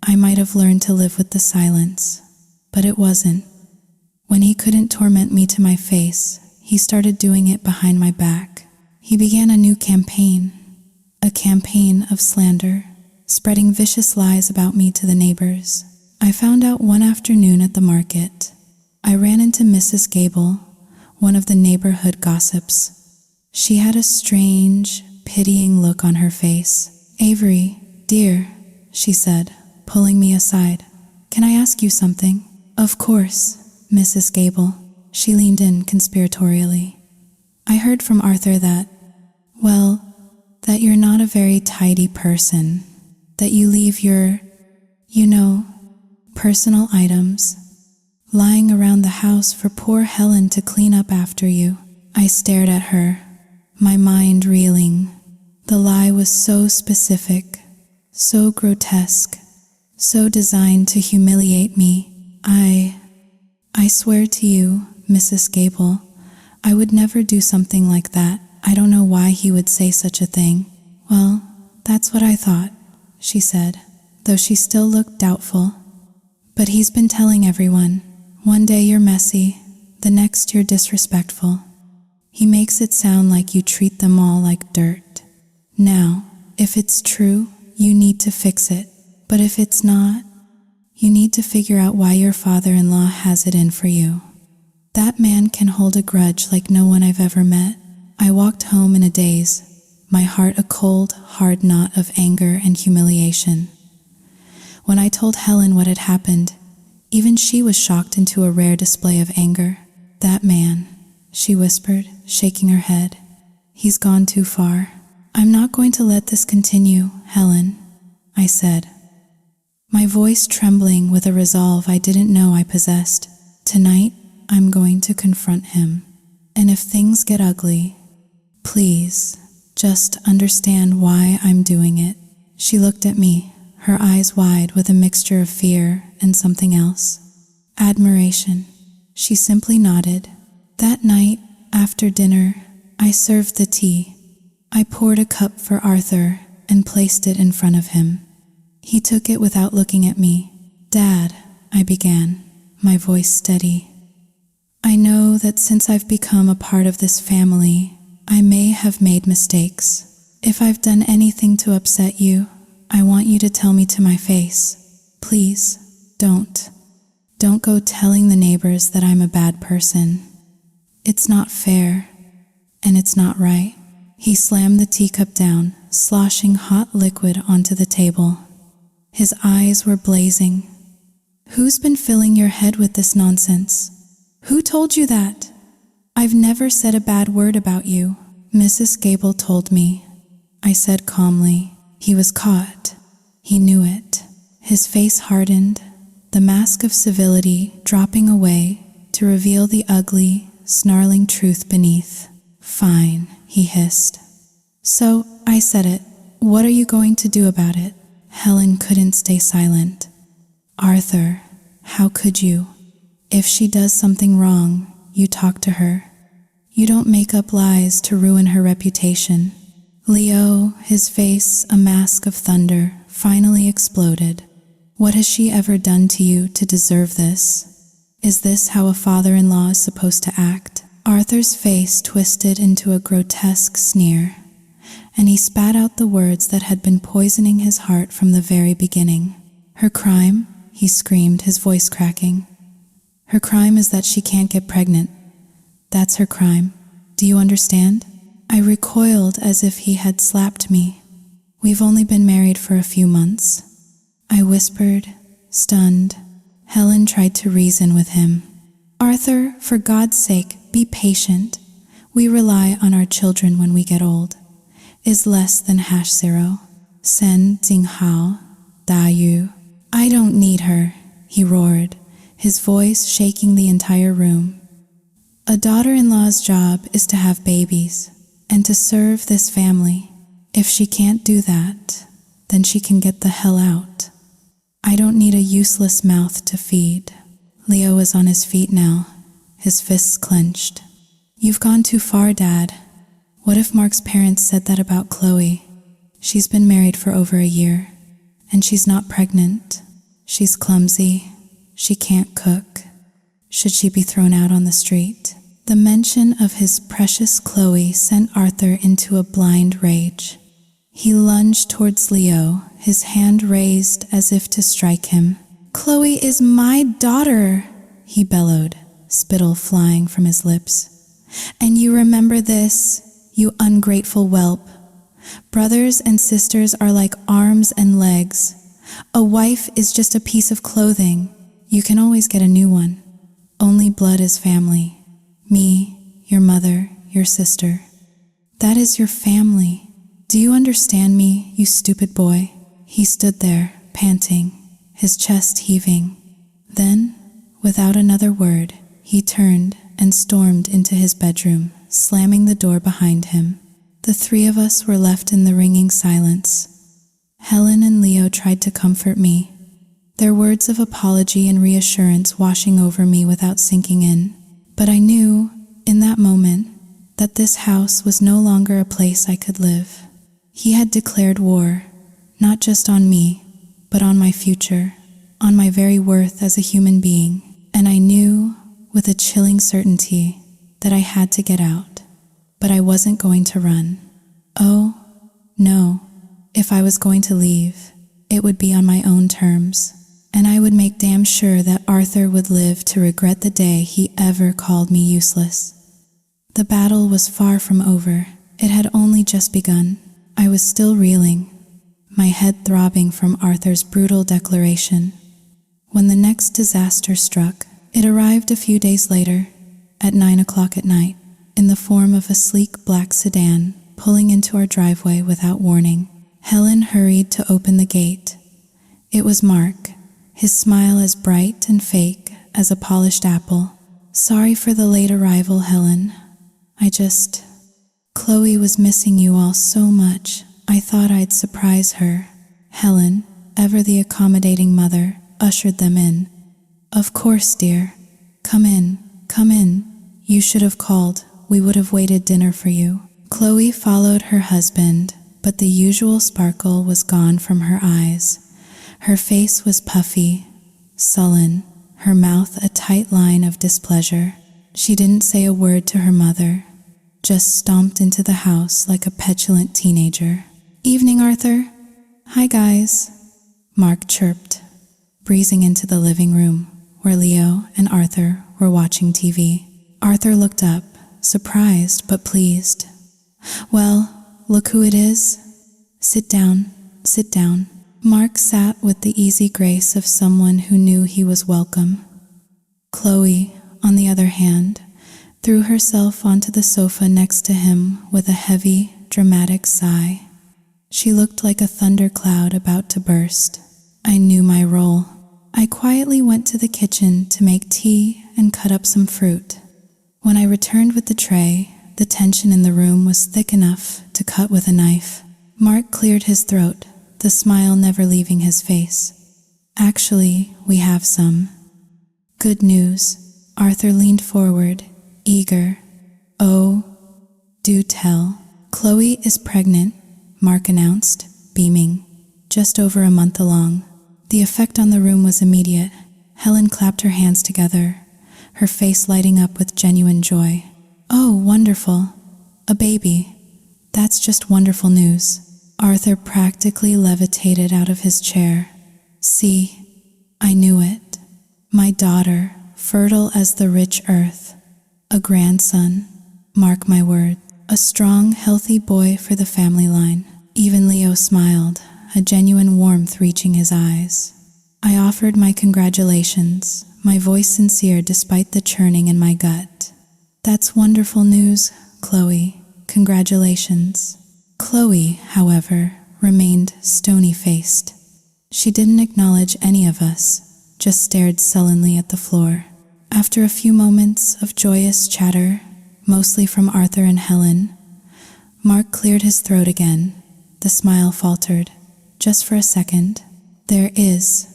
I might have learned to live with the silence, but it wasn't. When he couldn't torment me to my face, he started doing it behind my back. He began a new campaign, a campaign of slander, spreading vicious lies about me to the neighbors. I found out one afternoon at the market. I ran into Mrs. Gable, one of the neighborhood gossips. She had a strange, pitying look on her face. "Avery, dear," she said, pulling me aside. "Can I ask you something?" "Of course, Mrs. Gable." She leaned in conspiratorially. "I heard from Arthur that you're not a very tidy person, that you leave your, personal items lying around the house for poor Helen to clean up after you." I stared at her, my mind reeling. The lie was so specific, so grotesque, so designed to humiliate me. I swear to you, Mrs. Gable, I would never do something like that. I don't know why he would say such a thing. Well, that's what I thought, she said, though she still looked doubtful. But he's been telling everyone, one day you're messy, the next you're disrespectful. He makes it sound like you treat them all like dirt. Now, if it's true, you need to fix it. But if it's not, you need to figure out why your father-in-law has it in for you. That man can hold a grudge like no one I've ever met. I walked home in a daze, my heart a cold, hard knot of anger and humiliation. When I told Helen what had happened, even she was shocked into a rare display of anger. That man, she whispered, shaking her head. He's gone too far. I'm not going to let this continue, Helen, I said, my voice trembling with a resolve I didn't know I possessed. Tonight, I'm going to confront him. And if things get ugly, please, just understand why I'm doing it. She looked at me, her eyes wide with a mixture of fear and something else. Admiration. She simply nodded. That night, after dinner, I served the tea. I poured a cup for Arthur and placed it in front of him. He took it without looking at me. Dad, I began, my voice steady. I know that since I've become a part of this family, I may have made mistakes. If I've done anything to upset you, I want you to tell me to my face. Please, don't. Don't go telling the neighbors that I'm a bad person. It's not fair, and it's not right. He slammed the teacup down, sloshing hot liquid onto the table. His eyes were blazing. Who's been filling your head with this nonsense? Who told you that? I've never said a bad word about you. Mrs. Gable told me, I said calmly. He was caught. He knew it. His face hardened, the mask of civility dropping away to reveal the ugly, snarling truth beneath. Fine, he hissed. So, I said it. What are you going to do about it? Helen couldn't stay silent. Arthur, how could you? If she does something wrong, you talk to her. You don't make up lies to ruin her reputation. Leo, his face a mask of thunder, finally exploded. What has she ever done to you to deserve this? Is this how a father-in-law is supposed to act? Arthur's face twisted into a grotesque sneer, and he spat out the words that had been poisoning his heart from the very beginning. Her crime, he screamed, his voice cracking. Her crime is that she can't get pregnant. That's her crime. Do you understand? I recoiled as if he had slapped me. We've only been married for a few months. I whispered, stunned. Helen tried to reason with him. Arthur, for God's sake, be patient. We rely on our children when we get old. Is less than #0. Sen Jing Hao, Da Yu. I don't need her, he roared, his voice shaking the entire room. A daughter-in-law's job is to have babies and to serve this family. If she can't do that, then she can get the hell out. I don't need a useless mouth to feed. Leo is on his feet now, his fists clenched. You've gone too far, Dad. What if Mark's parents said that about Chloe? She's been married for over a year, and she's not pregnant. She's clumsy. She can't cook. Should she be thrown out on the street? The mention of his precious Chloe sent Arthur into a blind rage. He lunged towards Leo, his hand raised as if to strike him. Chloe is my daughter, he bellowed, spittle flying from his lips. And you remember this, you ungrateful whelp. Brothers and sisters are like arms and legs. A wife is just a piece of clothing. You can always get a new one. Only blood is family. Me, your mother, your sister. That is your family. Do you understand me, you stupid boy? He stood there, panting, his chest heaving. Then, without another word, he turned and stormed into his bedroom, slamming the door behind him. The three of us were left in the ringing silence. Helen and Leo tried to comfort me, their words of apology and reassurance washing over me without sinking in. But I knew, in that moment, that this house was no longer a place I could live. He had declared war, not just on me, but on my future, on my very worth as a human being. And I knew, with a chilling certainty, that I had to get out. But I wasn't going to run. Oh, no. If I was going to leave, it would be on my own terms, and I would make damn sure that Arthur would live to regret the day he ever called me useless. The battle was far from over. It had only just begun. I was still reeling, my head throbbing from Arthur's brutal declaration. When the next disaster struck, it arrived a few days later, at 9 o'clock at night, in the form of a sleek black sedan pulling into our driveway without warning. Helen hurried to open the gate. It was Mark, his smile as bright and fake as a polished apple. "Sorry for the late arrival, Helen. Chloe was missing you all so much. I thought I'd surprise her." Helen, ever the accommodating mother, ushered them in. "Of course, dear. Come in, come in. You should have called. We would have waited dinner for you." Chloe followed her husband, but the usual sparkle was gone from her eyes. Her face was puffy, sullen, her mouth a tight line of displeasure. She didn't say a word to her mother, just stomped into the house like a petulant teenager. "Evening, Arthur." "Hi, guys," Mark chirped, breezing into the living room where Leo and Arthur were watching TV. Arthur looked up, surprised but pleased. "Well, look who it is. Sit down, sit down." Mark sat with the easy grace of someone who knew he was welcome. Chloe, on the other hand, threw herself onto the sofa next to him with a heavy, dramatic sigh. She looked like a thundercloud about to burst. I knew my role. I quietly went to the kitchen to make tea and cut up some fruit. When I returned with the tray, the tension in the room was thick enough to cut with a knife. Mark cleared his throat, the smile never leaving his face. "Actually, we have some good news." Arthur leaned forward, eager. "Oh, do tell." "Chloe is pregnant," Mark announced, beaming, "just over a month along." The effect on the room was immediate. Helen clapped her hands together, her face lighting up with genuine joy. "Oh, wonderful. A baby. That's just wonderful news." Arthur practically levitated out of his chair. "See, I knew it. My daughter, fertile as the rich earth. A grandson. Mark my word. A strong, healthy boy for the family line." Even Leo smiled, a genuine warmth reaching his eyes. I offered my congratulations, my voice sincere despite the churning in my gut. "That's wonderful news, Chloe. Congratulations." Chloe, however, remained stony-faced. She didn't acknowledge any of us, just stared sullenly at the floor. After a few moments of joyous chatter, mostly from Arthur and Helen, Mark cleared his throat again. The smile faltered, just for a second. "There is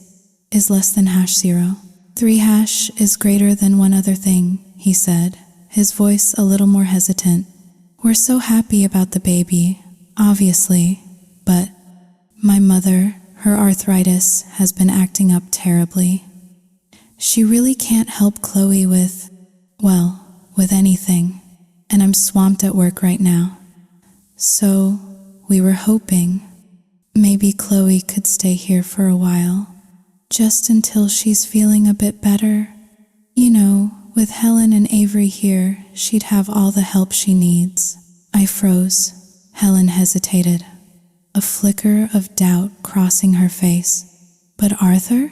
less than #0. 3# is greater than one other thing," he said, his voice a little more hesitant. "We're so happy about the baby, obviously, but my mother, her arthritis has been acting up terribly. She really can't help Chloe with anything, and I'm swamped at work right now. So we were hoping maybe Chloe could stay here for a while, just until she's feeling a bit better. You know, with Helen and Avery here, she'd have all the help she needs." I froze. Helen hesitated, a flicker of doubt crossing her face. "But Arthur?"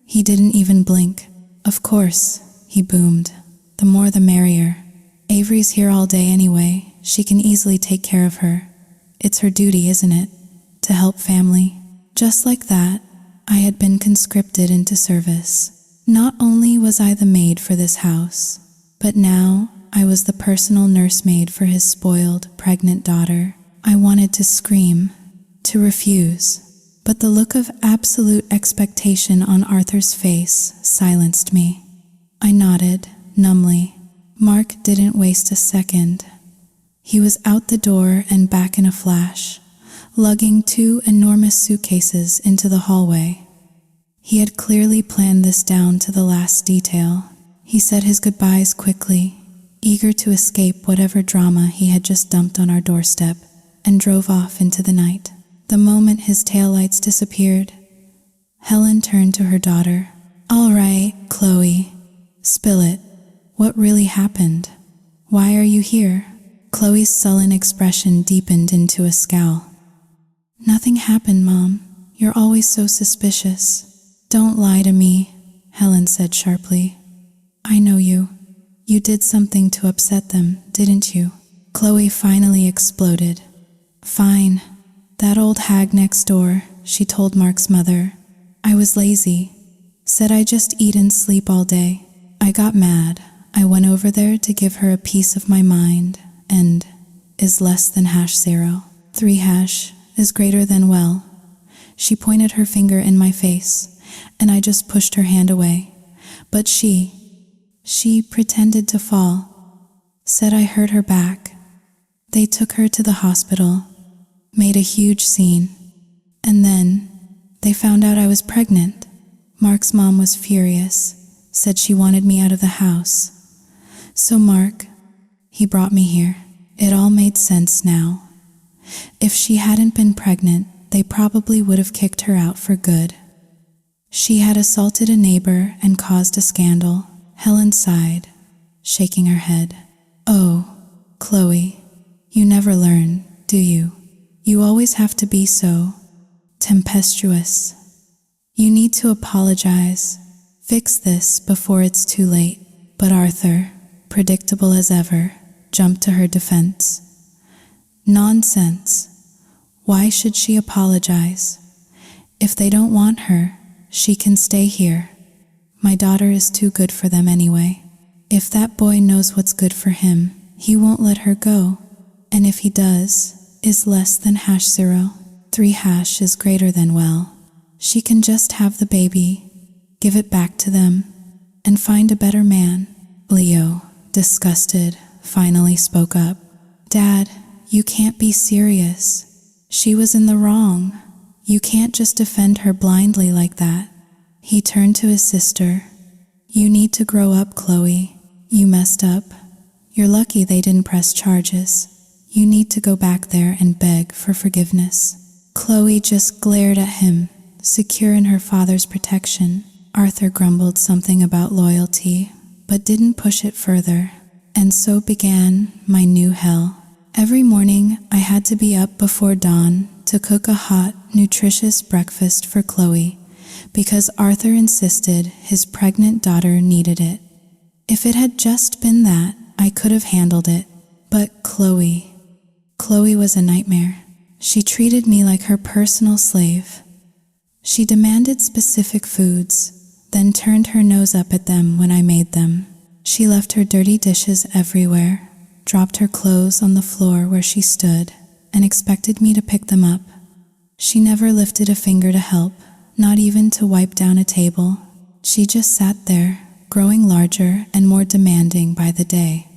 He didn't even blink. "Of course," he boomed. "The more the merrier. Avery's here all day anyway. She can easily take care of her. It's her duty, isn't it? To help family." Just like that, I had been conscripted into service. Not only was I the maid for this house, but now I was the personal nursemaid for his spoiled, pregnant daughter. I wanted to scream, to refuse, but the look of absolute expectation on Arthur's face silenced me. I nodded, numbly. Mark didn't waste a second. He was out the door and back in a flash, lugging 2 enormous suitcases into the hallway. He had clearly planned this down to the last detail. He said his goodbyes quickly, eager to escape whatever drama he had just dumped on our doorstep, and drove off into the night. The moment his taillights disappeared, Helen turned to her daughter. "All right, Chloe, spill it. What really happened? Why are you here?" Chloe's sullen expression deepened into a scowl. "Nothing happened, Mom. You're always so suspicious." "Don't lie to me," Helen said sharply. "I know you. You did something to upset them, didn't you?" Chloe finally exploded. "Fine. That old hag next door," she told Mark's mother. "I was lazy. Said I just eat and sleep all day. I got mad. I went over there to give her a piece of my mind, and is less than #0. 3# is greater than well." She pointed her finger in my face, and I just pushed her hand away. But she pretended to fall. Said I hurt her back. They took her to the hospital, made a huge scene, and then they found out I was pregnant. Mark's mom was furious, said she wanted me out of the house. So Mark, he brought me here. It all made sense now. If she hadn't been pregnant, they probably would have kicked her out for good. She had assaulted a neighbor and caused a scandal. Helen sighed, shaking her head. "Oh, Chloe, you never learn, do you? You always have to be so tempestuous. You need to apologize. Fix this before it's too late." But Arthur, predictable as ever, jumped to her defense. "Nonsense. Why should she apologize? If they don't want her, she can stay here. My daughter is too good for them anyway. If that boy knows what's good for him, he won't let her go. And if he does, is less than #0. 3# is greater than well. She can just have the baby, give it back to them, and find a better man." Leo, disgusted, finally spoke up. "Dad, you can't be serious. She was in the wrong. You can't just defend her blindly like that." He turned to his sister. "You need to grow up, Chloe. You messed up. You're lucky they didn't press charges. You need to go back there and beg for forgiveness." Chloe just glared at him, secure in her father's protection. Arthur grumbled something about loyalty, but didn't push it further. And so began my new hell. Every morning I had to be up before dawn to cook a hot, nutritious breakfast for Chloe, because Arthur insisted his pregnant daughter needed it. If it had just been that, I could have handled it. But Chloe was a nightmare. She treated me like her personal slave. She demanded specific foods, then turned her nose up at them when I made them. She left her dirty dishes everywhere, dropped her clothes on the floor where she stood, and expected me to pick them up. She never lifted a finger to help, not even to wipe down a table. She just sat there, growing larger and more demanding by the day.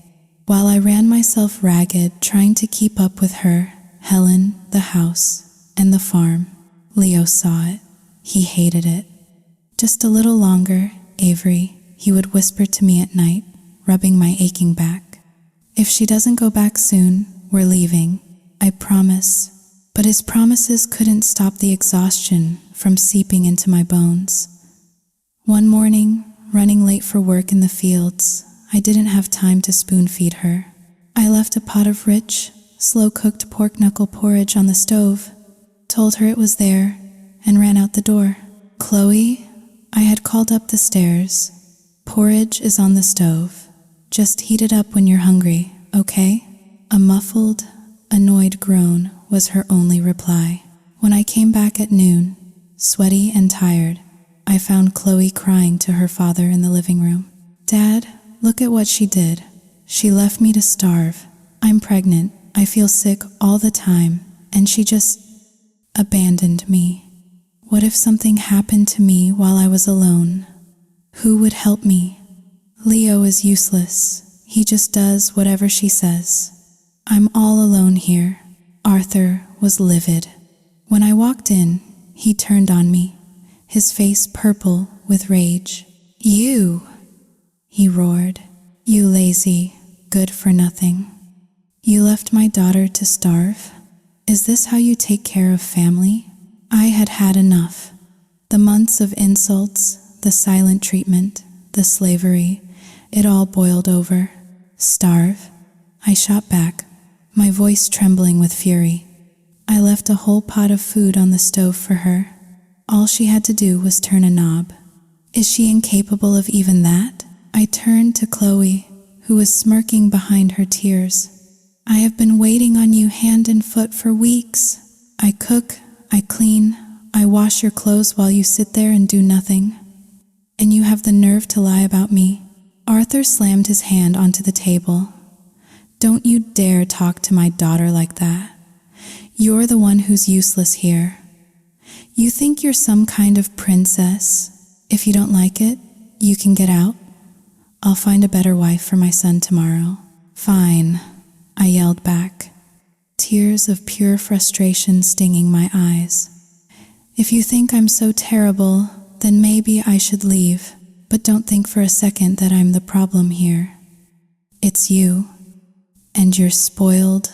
While I ran myself ragged trying to keep up with her, Helen, the house, and the farm. Leo saw it. He hated it. "Just a little longer, Avery," he would whisper to me at night, rubbing my aching back. "If she doesn't go back soon, we're leaving. I promise." But his promises couldn't stop the exhaustion from seeping into my bones. One morning, running late for work in the fields, I didn't have time to spoon-feed her. I left a pot of rich, slow-cooked pork knuckle porridge on the stove, told her it was there, and ran out the door. "Chloe," I had called up the stairs, "porridge is on the stove. Just heat it up when you're hungry, okay?" A muffled, annoyed groan was her only reply. When I came back at noon, sweaty and tired, I found Chloe crying to her father in the living room. "Dad, look at what she did. She left me to starve. I'm pregnant. I feel sick all the time, and she just abandoned me. What if something happened to me while I was alone? Who would help me? Leo is useless. He just does whatever she says. I'm all alone here. Arthur was livid. When I walked in, he turned on me, his face purple with rage. You, he roared. You lazy, good for nothing. You left my daughter to starve? Is this how you take care of family? I had had enough. The months of insults, the silent treatment, the slavery, it all boiled over. Starve? I shot back, my voice trembling with fury. I left a whole pot of food on the stove for her. All she had to do was turn a knob. Is she incapable of even that? I turned to Chloe, who was smirking behind her tears. I have been waiting on you hand and foot for weeks. I cook, I clean, I wash your clothes while you sit there and do nothing. And you have the nerve to lie about me. Arthur slammed his hand onto the table. Don't you dare talk to my daughter like that. You're the one who's useless here. You think you're some kind of princess. If you don't like it, you can get out. I'll find a better wife for my son tomorrow. Fine, I yelled back, tears of pure frustration stinging my eyes. If you think I'm so terrible, then maybe I should leave, but don't think for a second that I'm the problem here. It's you, and your spoiled,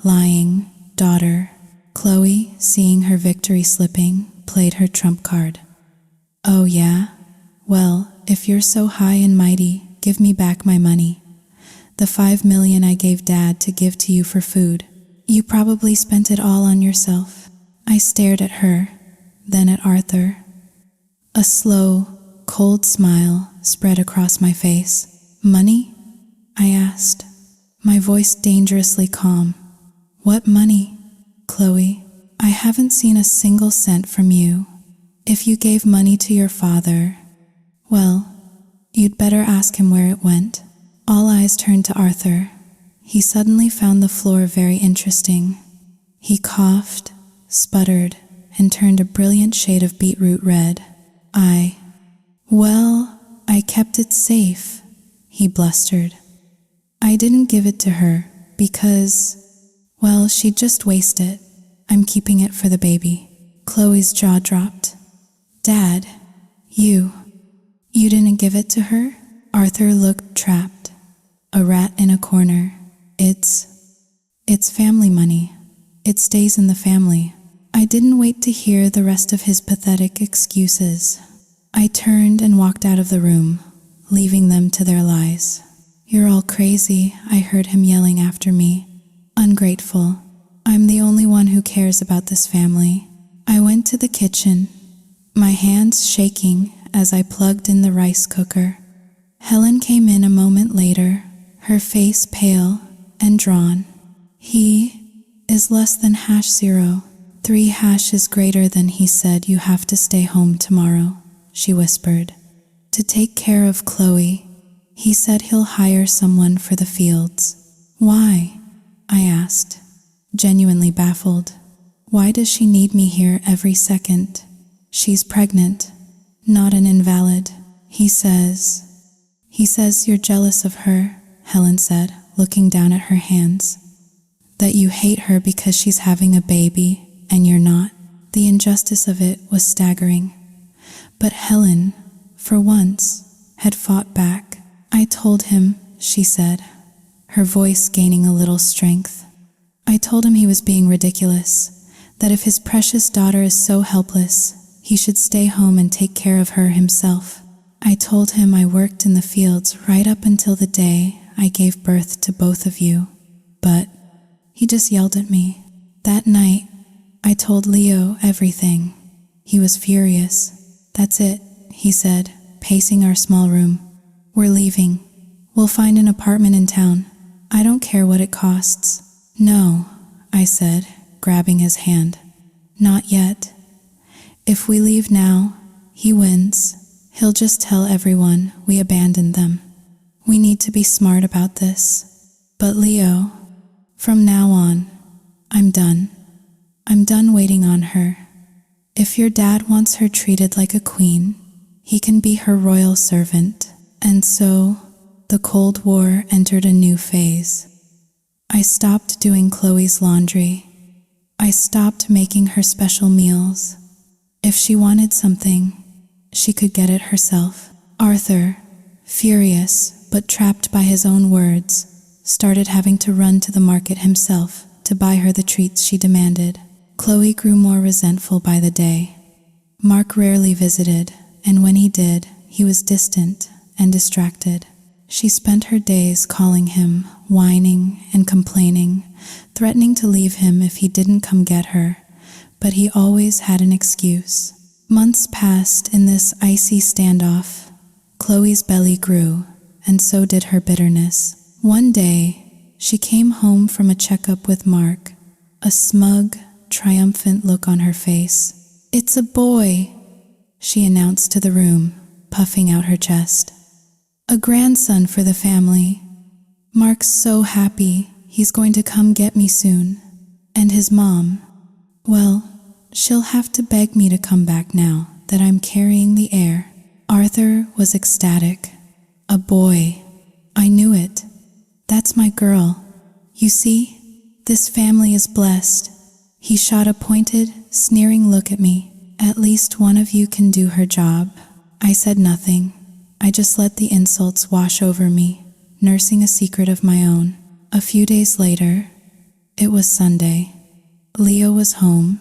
lying daughter. Chloe, seeing her victory slipping, played her trump card. Oh yeah? Well, if you're so high and mighty, give me back my money. The $5 million I gave Dad to give to you for food. You probably spent it all on yourself. I stared at her, then at Arthur. A slow, cold smile spread across my face. Money? I asked, my voice dangerously calm. What money, Chloe? I haven't seen a single cent from you. If you gave money to your father, well, you'd better ask him where it went. All eyes turned to Arthur. He suddenly found the floor very interesting. He coughed, sputtered, and turned a brilliant shade of beetroot red. Well, I kept it safe, he blustered. I didn't give it to her because, well, she'd just waste it. I'm keeping it for the baby. Chloe's jaw dropped. Dad, you didn't give it to her? Arthur looked trapped. A rat in a corner. It's family money. It stays in the family. I didn't wait to hear the rest of his pathetic excuses. I turned and walked out of the room, leaving them to their lies. You're all crazy, I heard him yelling after me. Ungrateful. I'm the only one who cares about this family. I went to the kitchen, my hands shaking as I plugged in the rice cooker. Helen came in a moment later, her face pale and drawn. He is less than #0. 3 hashes greater than he said. You have to stay home tomorrow, she whispered. To take care of Chloe. He said he'll hire someone for the fields. Why? I asked, genuinely baffled. Why does she need me here every second? She's pregnant, not an invalid. He says you're jealous of her, Helen said, looking down at her hands. That you hate her because she's having a baby and you're not. The injustice of it was staggering. But Helen, for once, had fought back. I told him, she said, her voice gaining a little strength. I told him he was being ridiculous, that if his precious daughter is so helpless, he should stay home and take care of her himself. I told him I worked in the fields right up until the day I gave birth to both of you. But he just yelled at me. That night, I told Leo everything. He was furious. That's it, he said, pacing our small room. We're leaving. We'll find an apartment in town. I don't care what it costs. No, I said, grabbing his hand. Not yet. If we leave now, he wins. He'll just tell everyone we abandoned them. We need to be smart about this. But Leo, From now on, I'm done. I'm done waiting on her. If your dad wants her treated like a queen, he can be her royal servant." And so, the Cold War entered a new phase. I stopped doing Chloe's laundry. I stopped making her special meals. If she wanted something, she could get it herself. Arthur, furious but trapped by his own words, started having to run to the market himself to buy her the treats she demanded. Chloe grew more resentful by the day. Mark rarely visited, and when he did, he was distant and distracted. She spent her days calling him, whining and complaining, threatening to leave him if he didn't come get her, but he always had an excuse. Months passed in this icy standoff. Chloe's belly grew, and so did her bitterness. One day, she came home from a checkup with Mark, a smug, triumphant look on her face. "It's a boy," she announced to the room, puffing out her chest. "A grandson for the family. Mark's so happy, he's going to come get me soon. And his mom, well, she'll have to beg me to come back now that I'm carrying the heir." Arthur was ecstatic. "A boy. I knew it. That's my girl. You see, this family is blessed." He shot a pointed, sneering look at me. "At least one of you can do her job." I said nothing. I just let the insults wash over me, nursing a secret of my own. A few days later, it was Sunday. Leo was home,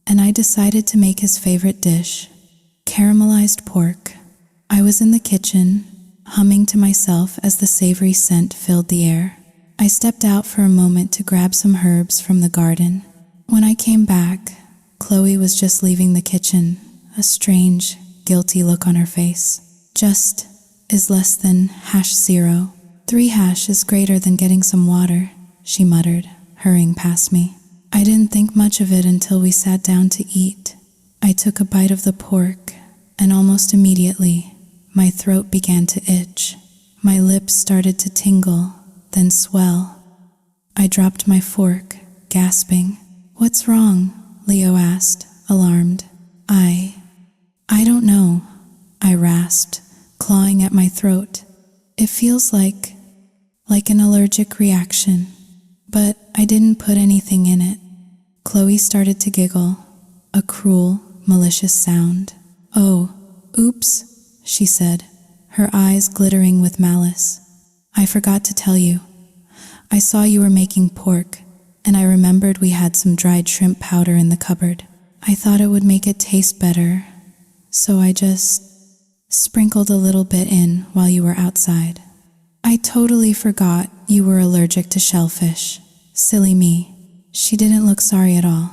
and I decided to make his favorite dish, caramelized pork. I was in the kitchen, humming to myself as the savory scent filled the air. I stepped out for a moment to grab some herbs from the garden. When I came back, Chloe was just leaving the kitchen, a strange, guilty look on her face. "Just is less than #0. 3# is greater than getting some water," she muttered, hurrying past me. I didn't think much of it until we sat down to eat. I took a bite of the pork, and almost immediately, my throat began to itch. My lips started to tingle, then swell. I dropped my fork, gasping. "What's wrong?" Leo asked, alarmed. I don't know," I rasped, clawing at my throat. "It feels like an allergic reaction, but I didn't put anything in it." Chloe started to giggle, a cruel, malicious sound. "Oh, oops," she said, her eyes glittering with malice. "I forgot to tell you. I saw you were making pork, and I remembered we had some dried shrimp powder in the cupboard. I thought it would make it taste better, so I just sprinkled a little bit in while you were outside. I totally forgot you were allergic to shellfish. Silly me." She didn't look sorry at all.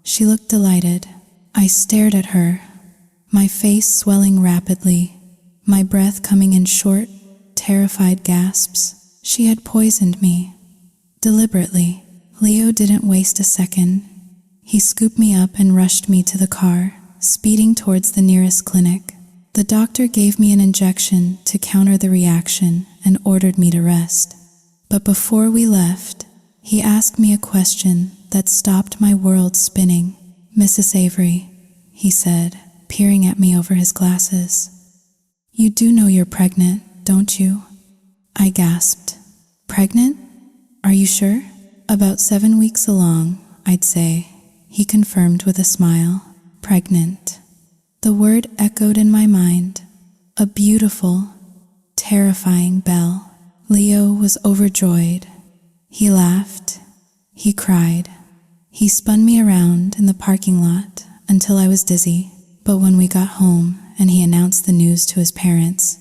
She looked delighted. I stared at her, my face swelling rapidly, my breath coming in short, terrified gasps. She had poisoned me. Deliberately. Leo didn't waste a second. He scooped me up and rushed me to the car, speeding towards the nearest clinic. The doctor gave me an injection to counter the reaction and ordered me to rest. But before we left, he asked me a question that stopped my world spinning. "Mrs. Avery," he said, peering at me over his glasses. "You do know you're pregnant, don't you?" I gasped. "Pregnant? Are you sure?" "About 7 weeks along, I'd say," he confirmed with a smile. "Pregnant." The word echoed in my mind, a beautiful, terrifying bell. Leo was overjoyed. He laughed. He cried. He spun me around in the parking lot until I was dizzy. But when we got home and he announced the news to his parents,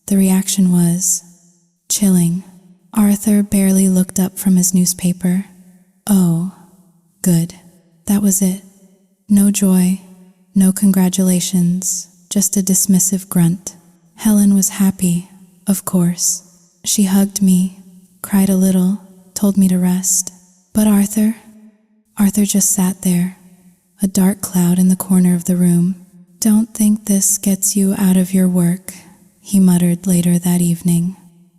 the reaction was chilling. Arthur barely looked up from his newspaper. Oh, good. That was it. No joy, no congratulations, just a dismissive grunt. Helen was happy, of course. She hugged me, cried a little, told me to rest. But Arthur just sat there, a dark cloud in the corner of the room. "Don't think this gets you out of your work," he muttered later that evening.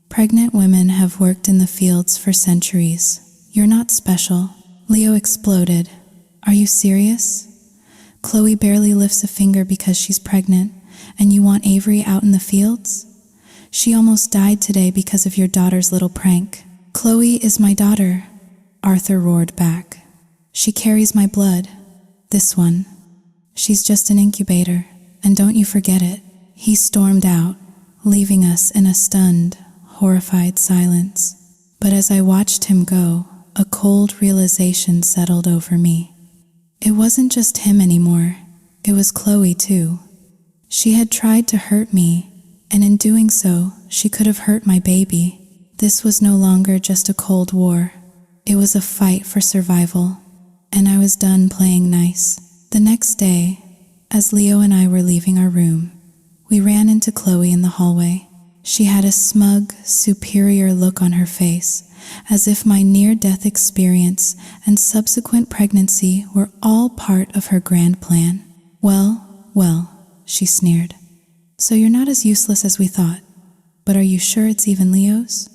"Pregnant women have worked in the fields for centuries. "You're not special." Leo exploded. "Are you serious? Chloe barely lifts a finger because she's pregnant, and you want Avery out in the fields? She almost died today because of your daughter's little prank." "Chloe is my daughter," Arthur roared back. "She carries my blood. This one. She's just an incubator, and don't you forget it." He stormed out, leaving us in a stunned, horrified silence. But as I watched him go, a cold realization settled over me. It wasn't just him anymore, it was Chloe too. She had tried to hurt me, and in doing so, she could have hurt my baby. This was no longer just a cold war. It was a fight for survival, and I was done playing nice. The next day, as Leo and I were leaving our room, we ran into Chloe in the hallway. She had a smug, superior look on her face, as if my near-death experience and subsequent pregnancy were all part of her grand plan. Well, she sneered. "So you're not as useless as we thought, but are you sure it's even Leo's?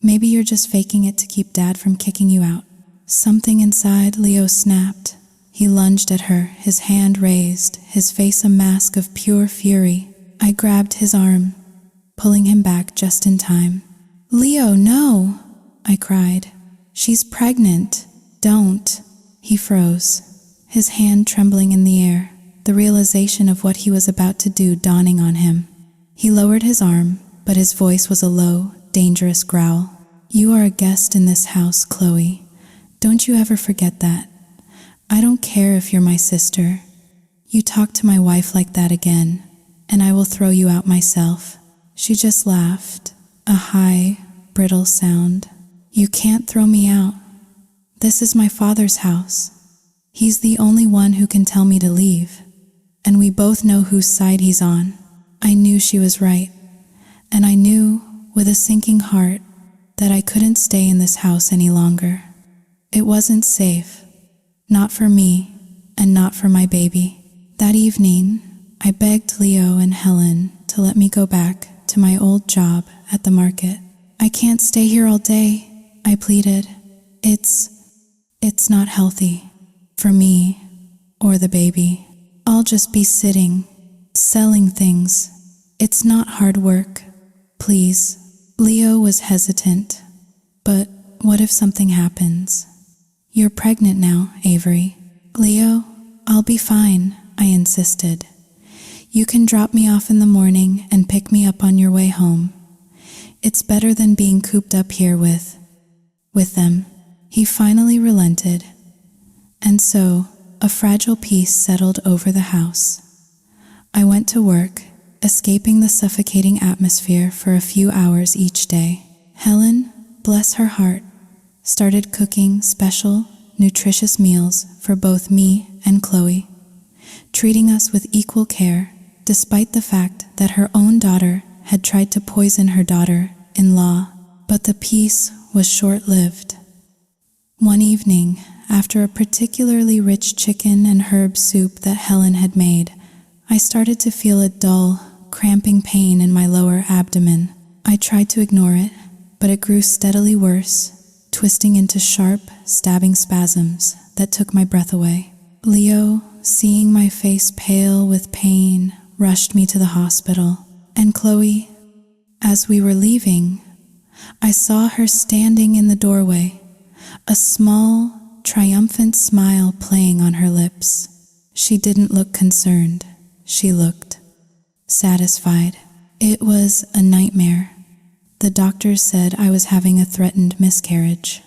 Maybe you're just faking it to keep Dad from kicking you out." Something inside Leo snapped. He lunged at her, his hand raised, his face a mask of pure fury. I grabbed his arm, pulling him back just in time. "Leo, no!" I cried. "She's pregnant. Don't." He froze, his hand trembling in the air, the realization of what he was about to do dawning on him. He lowered his arm, but his voice was a low, dangerous growl. "You are a guest in this house, Chloe. Don't you ever forget that. I don't care if you're my sister. You talk to my wife like that again, and I will throw you out myself." She just laughed, a high, brittle sound. "You can't throw me out. This is my father's house. He's the only one who can tell me to leave, and we both know whose side he's on." I knew she was right, and I knew, with a sinking heart, that I couldn't stay in this house any longer. It wasn't safe. Not for me, and not for my baby. That evening, I begged Leo and Helen to let me go back to my old job at the market. "I can't stay here all day," I pleaded. It's not healthy for me or the baby. I'll just be sitting, selling things. It's not hard work. Please." Leo was hesitant. "But what if something happens? You're pregnant now, Avery." "Leo, I'll be fine," I insisted. "You can drop me off in the morning and pick me up on your way home. It's better than being cooped up here with them." He finally relented, and so a fragile peace settled over the house. I went to work, escaping the suffocating atmosphere for a few hours each day. Helen, bless her heart, started cooking special, nutritious meals for both me and Chloe, treating us with equal care, despite the fact that her own daughter had tried to poison her daughter-in-law. But the peace was short-lived. One evening, after a particularly rich chicken and herb soup that Helen had made, I started to feel a dull, cramping pain in my lower abdomen. I tried to ignore it, but it grew steadily worse, twisting into sharp, stabbing spasms that took my breath away. Leo, seeing my face pale with pain, rushed me to the hospital. And Chloe, as we were leaving, I saw her standing in the doorway, a small, triumphant smile playing on her lips. She didn't look concerned. She looked satisfied. It was a nightmare. The doctors said I was having a threatened miscarriage.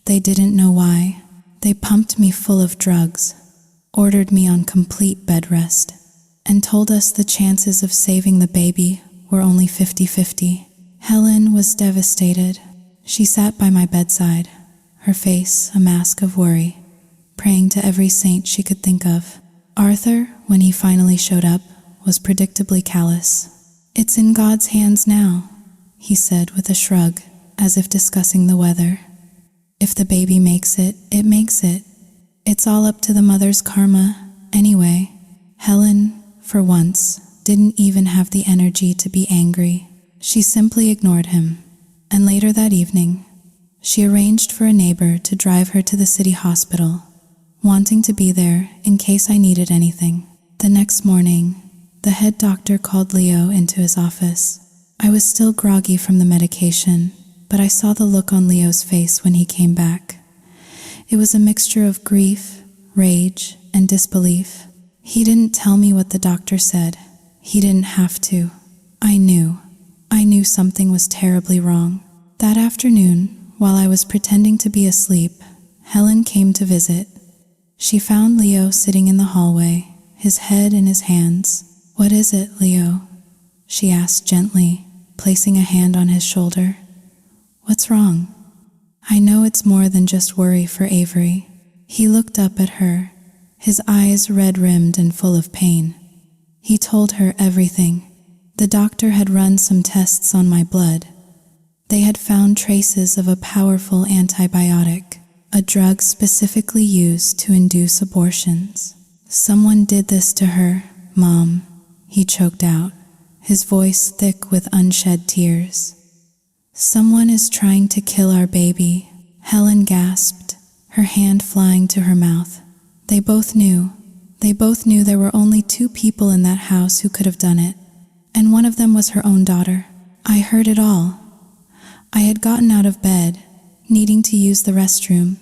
They didn't know why. They pumped me full of drugs, ordered me on complete bed rest, and told us the chances of saving the baby were only 50-50. Helen was devastated. She sat by my bedside, her face a mask of worry, praying to every saint she could think of. Arthur, when he finally showed up, was predictably callous. "It's in God's hands now," he said with a shrug, as if discussing the weather. "If the baby makes it, it makes it. It's all up to the mother's karma, anyway." Helen, for once, didn't even have the energy to be angry. She simply ignored him, and later that evening, She arranged for a neighbor to drive her to the city hospital, wanting to be there in case I needed anything. The next morning, the head doctor called Leo into his office. I was still groggy from the medication, but I saw the look on Leo's face when he came back. It was a mixture of grief, rage, and disbelief. He didn't tell me what the doctor said. He didn't have to. I knew something was terribly wrong. That afternoon, while I was pretending to be asleep, Helen came to visit. She found Leo sitting in the hallway, his head in his hands. "What is it, Leo?" she asked gently, placing a hand on his shoulder. "What's wrong?" "I know it's more than just worry for Avery." He looked up at her, his eyes red-rimmed and full of pain. He told her everything. The doctor had run some tests on my blood. They had found traces of a powerful antibiotic, a drug specifically used to induce abortions. "Someone did this to her, Mom," he choked out, his voice thick with unshed tears. "Someone is trying to kill our baby," Helen gasped, her hand flying to her mouth. They both knew there were only 2 people in that house who could have done it, and one of them was her own daughter. I heard it all. I had gotten out of bed, needing to use the restroom,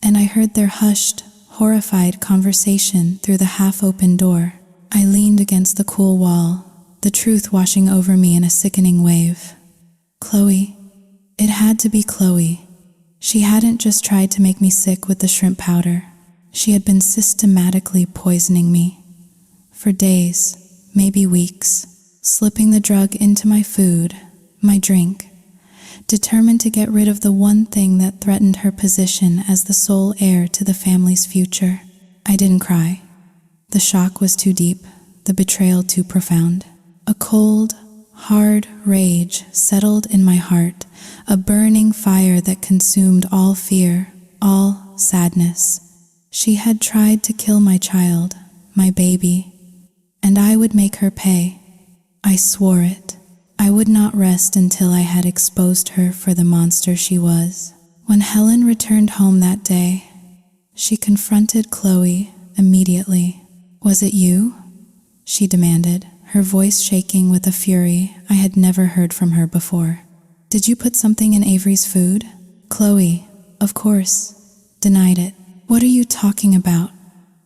and I heard their hushed, horrified conversation through the half-open door. I leaned against the cool wall, the truth washing over me in a sickening wave. Chloe. It had to be Chloe. She hadn't just tried to make me sick with the shrimp powder. She had been systematically poisoning me. For days, maybe weeks, slipping the drug into my food, my drink, determined to get rid of the one thing that threatened her position as the sole heir to the family's future. I didn't cry. The shock was too deep, the betrayal too profound. A cold, hard rage settled in my heart, a burning fire that consumed all fear, all sadness. She had tried to kill my child, my baby, and I would make her pay. I swore it. I would not rest until I had exposed her for the monster she was. When Helen returned home that day, she confronted Chloe immediately. "Was it you?" she demanded, her voice shaking with a fury I had never heard from her before. "Did you put something in Avery's food?" Chloe, of course, denied it. "What are you talking about?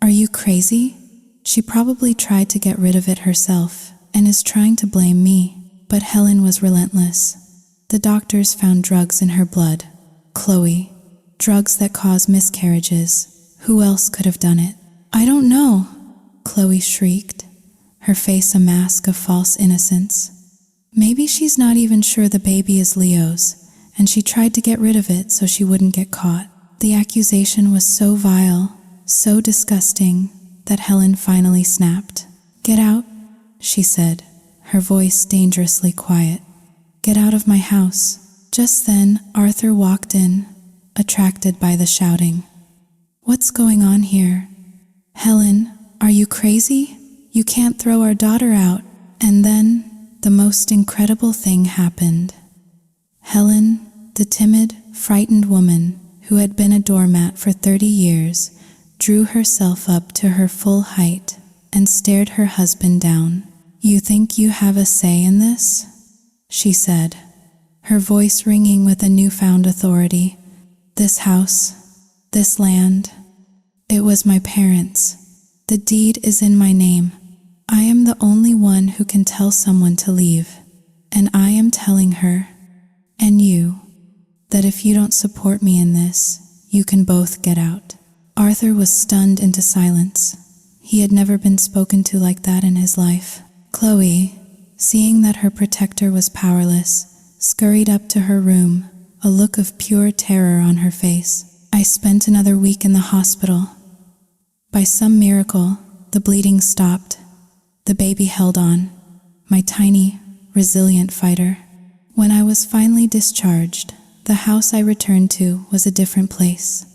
Are you crazy?" She probably tried to get rid of it herself and is trying to blame me. But Helen was relentless. The doctors found drugs in her blood. Chloe, drugs that cause miscarriages. Who else could have done it? "I don't know," Chloe shrieked, her face a mask of false innocence. "Maybe she's not even sure the baby is Leo's, and she tried to get rid of it so she wouldn't get caught." The accusation was so vile, so disgusting, that Helen finally snapped. "Get out," she said, her voice dangerously quiet. "Get out of my house." Just then, Arthur walked in, attracted by the shouting. "What's going on here?" "Helen, are you crazy? You can't throw our daughter out." And then, the most incredible thing happened. Helen, the timid, frightened woman who had been a doormat for 30 years, drew herself up to her full height and stared her husband down. "You think you have a say in this?" she said, her voice ringing with a newfound authority. "This house, this land, it was my parents'. The deed is in my name. I am the only one who can tell someone to leave, and I am telling her, and you, that if you don't support me in this, you can both get out." Arthur was stunned into silence. He had never been spoken to like that in his life. Chloe, seeing that her protector was powerless, scurried up to her room, a look of pure terror on her face. I spent another week in the hospital. By some miracle, the bleeding stopped. The baby held on, my tiny, resilient fighter. When I was finally discharged, the house I returned to was a different place.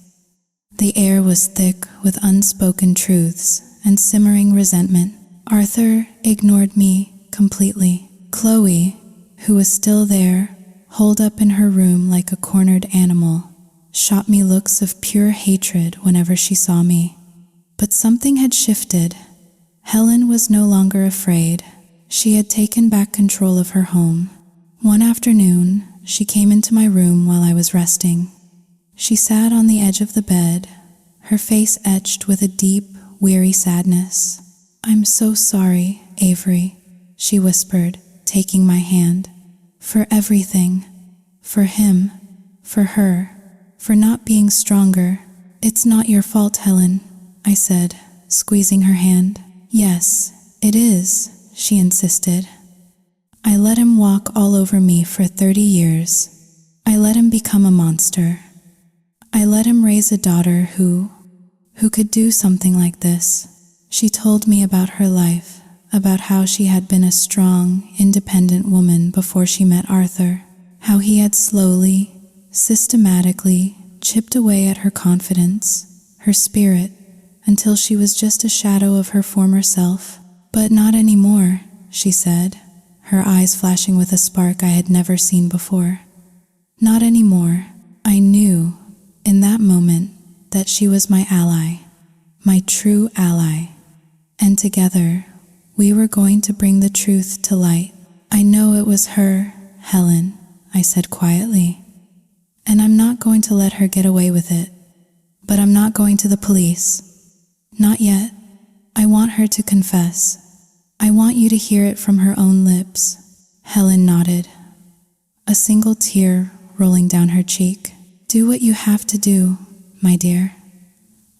The air was thick with unspoken truths and simmering resentment. Arthur ignored me completely. Chloe, who was still there, holed up in her room like a cornered animal, shot me looks of pure hatred whenever she saw me. But something had shifted. Helen was no longer afraid. She had taken back control of her home. One afternoon, she came into my room while I was resting. She sat on the edge of the bed, her face etched with a deep, weary sadness. "I'm so sorry, Avery," she whispered, taking my hand. "For everything. For him. For her. For not being stronger. It's not your fault, Helen," I said, squeezing her hand. "Yes, it is," she insisted. "I let him walk all over me for 30 years. I let him become a monster. I let him raise a daughter who could do something like this." She told me about her life, about how she had been a strong, independent woman before she met Arthur, how he had slowly, systematically chipped away at her confidence, her spirit, until she was just a shadow of her former self. "But not anymore," she said, her eyes flashing with a spark I had never seen before. "Not anymore." I knew, in that moment, that she was my ally, my true ally. And together, we were going to bring the truth to light. "I know it was her, Helen," I said quietly. "And I'm not going to let her get away with it. But I'm not going to the police. Not yet. I want her to confess. I want you to hear it from her own lips." Helen nodded, a single tear rolling down her cheek. "Do what you have to do, my dear.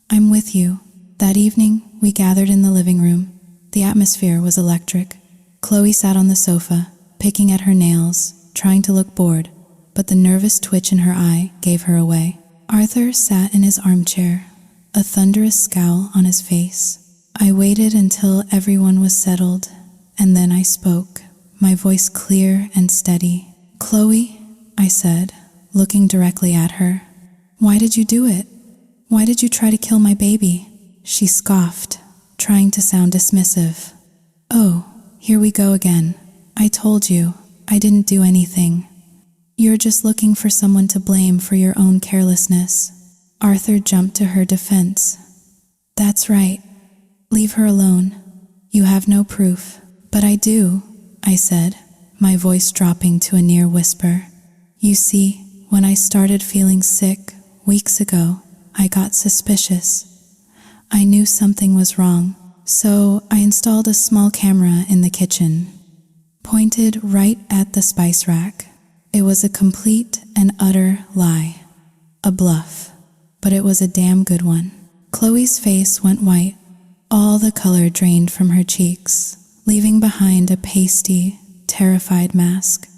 I'm with you." That evening, we gathered in the living room. The atmosphere was electric. Chloe sat on the sofa, picking at her nails, trying to look bored, but the nervous twitch in her eye gave her away. Arthur sat in his armchair, a thunderous scowl on his face. I waited until everyone was settled, and then I spoke, my voice clear and steady. "Chloe," I said, looking directly at her, "why did you do it? Why did you try to kill my baby?" She scoffed, trying to sound dismissive. "Oh, here we go again. I told you, I didn't do anything. You're just looking for someone to blame for your own carelessness." Arthur jumped to her defense. "That's right. Leave her alone. You have no proof." "But I do," I said, my voice dropping to a near whisper. "You see, when I started feeling sick weeks ago, I got suspicious. I knew something was wrong, so I installed a small camera in the kitchen, pointed right at the spice rack. It was a complete and utter lie, a bluff, but it was a damn good one." Chloe's face went white. All the color drained from her cheeks, leaving behind a pasty, terrified mask.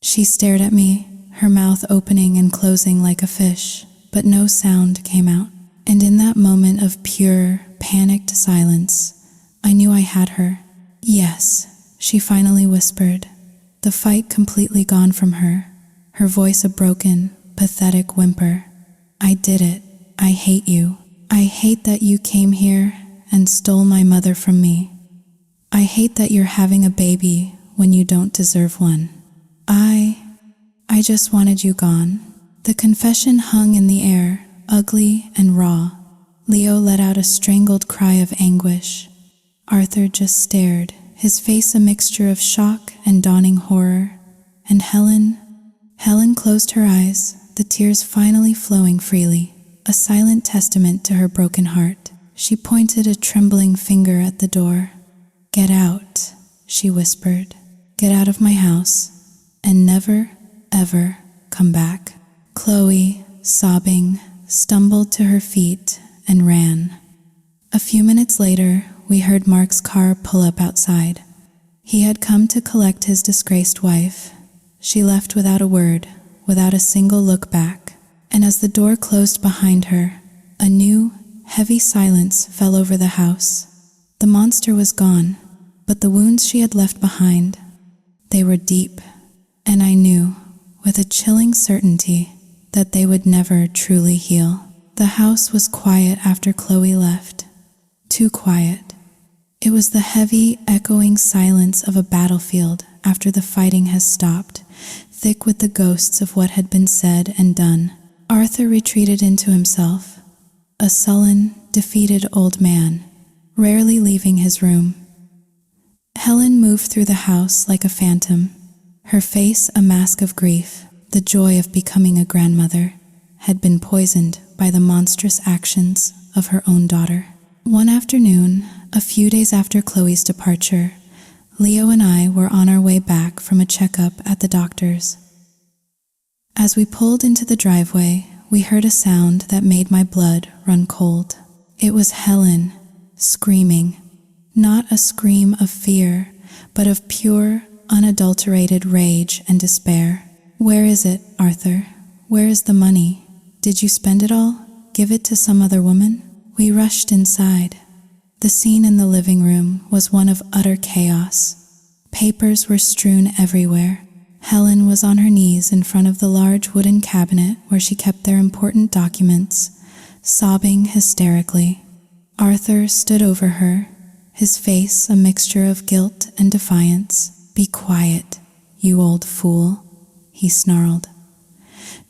She stared at me, her mouth opening and closing like a fish, but no sound came out. And in that moment of pure, panicked silence, I knew I had her. "Yes," she finally whispered, the fight completely gone from her, her voice a broken, pathetic whimper. "I did it. I hate you. I hate that you came here and stole my mother from me. I hate that you're having a baby when you don't deserve one. I just wanted you gone." The confession hung in the air, ugly and raw. Leo let out a strangled cry of anguish. Arthur just stared, his face a mixture of shock and dawning horror. And Helen closed her eyes, the tears finally flowing freely, a silent testament to her broken heart. She pointed a trembling finger at the door. "Get out," she whispered. "Get out of my house, and never, ever come back." Chloe, sobbing, stumbled to her feet and ran. A few minutes later, we heard Mark's car pull up outside. He had come to collect his disgraced wife. She left without a word, without a single look back. And as the door closed behind her, a new, heavy silence fell over the house. The monster was gone, but the wounds she had left behind, they were deep. And I knew, with a chilling certainty, that they would never truly heal. The house was quiet after Chloe left. Too quiet. It was the heavy, echoing silence of a battlefield after the fighting has stopped, thick with the ghosts of what had been said and done. Arthur retreated into himself, a sullen, defeated old man, rarely leaving his room. Helen moved through the house like a phantom, her face a mask of grief. The joy of becoming a grandmother had been poisoned by the monstrous actions of her own daughter. One afternoon, a few days after Chloe's departure, Leo and I were on our way back from a checkup at the doctor's. As we pulled into the driveway, we heard a sound that made my blood run cold. It was Helen, screaming. Not a scream of fear, but of pure, unadulterated rage and despair. "Where is it, Arthur? Where is the money? Did you spend it all? Give it to some other woman?" We rushed inside. The scene in the living room was one of utter chaos. Papers were strewn everywhere. Helen was on her knees in front of the large wooden cabinet where she kept their important documents, sobbing hysterically. Arthur stood over her, his face a mixture of guilt and defiance. "Be quiet, you old fool," he snarled.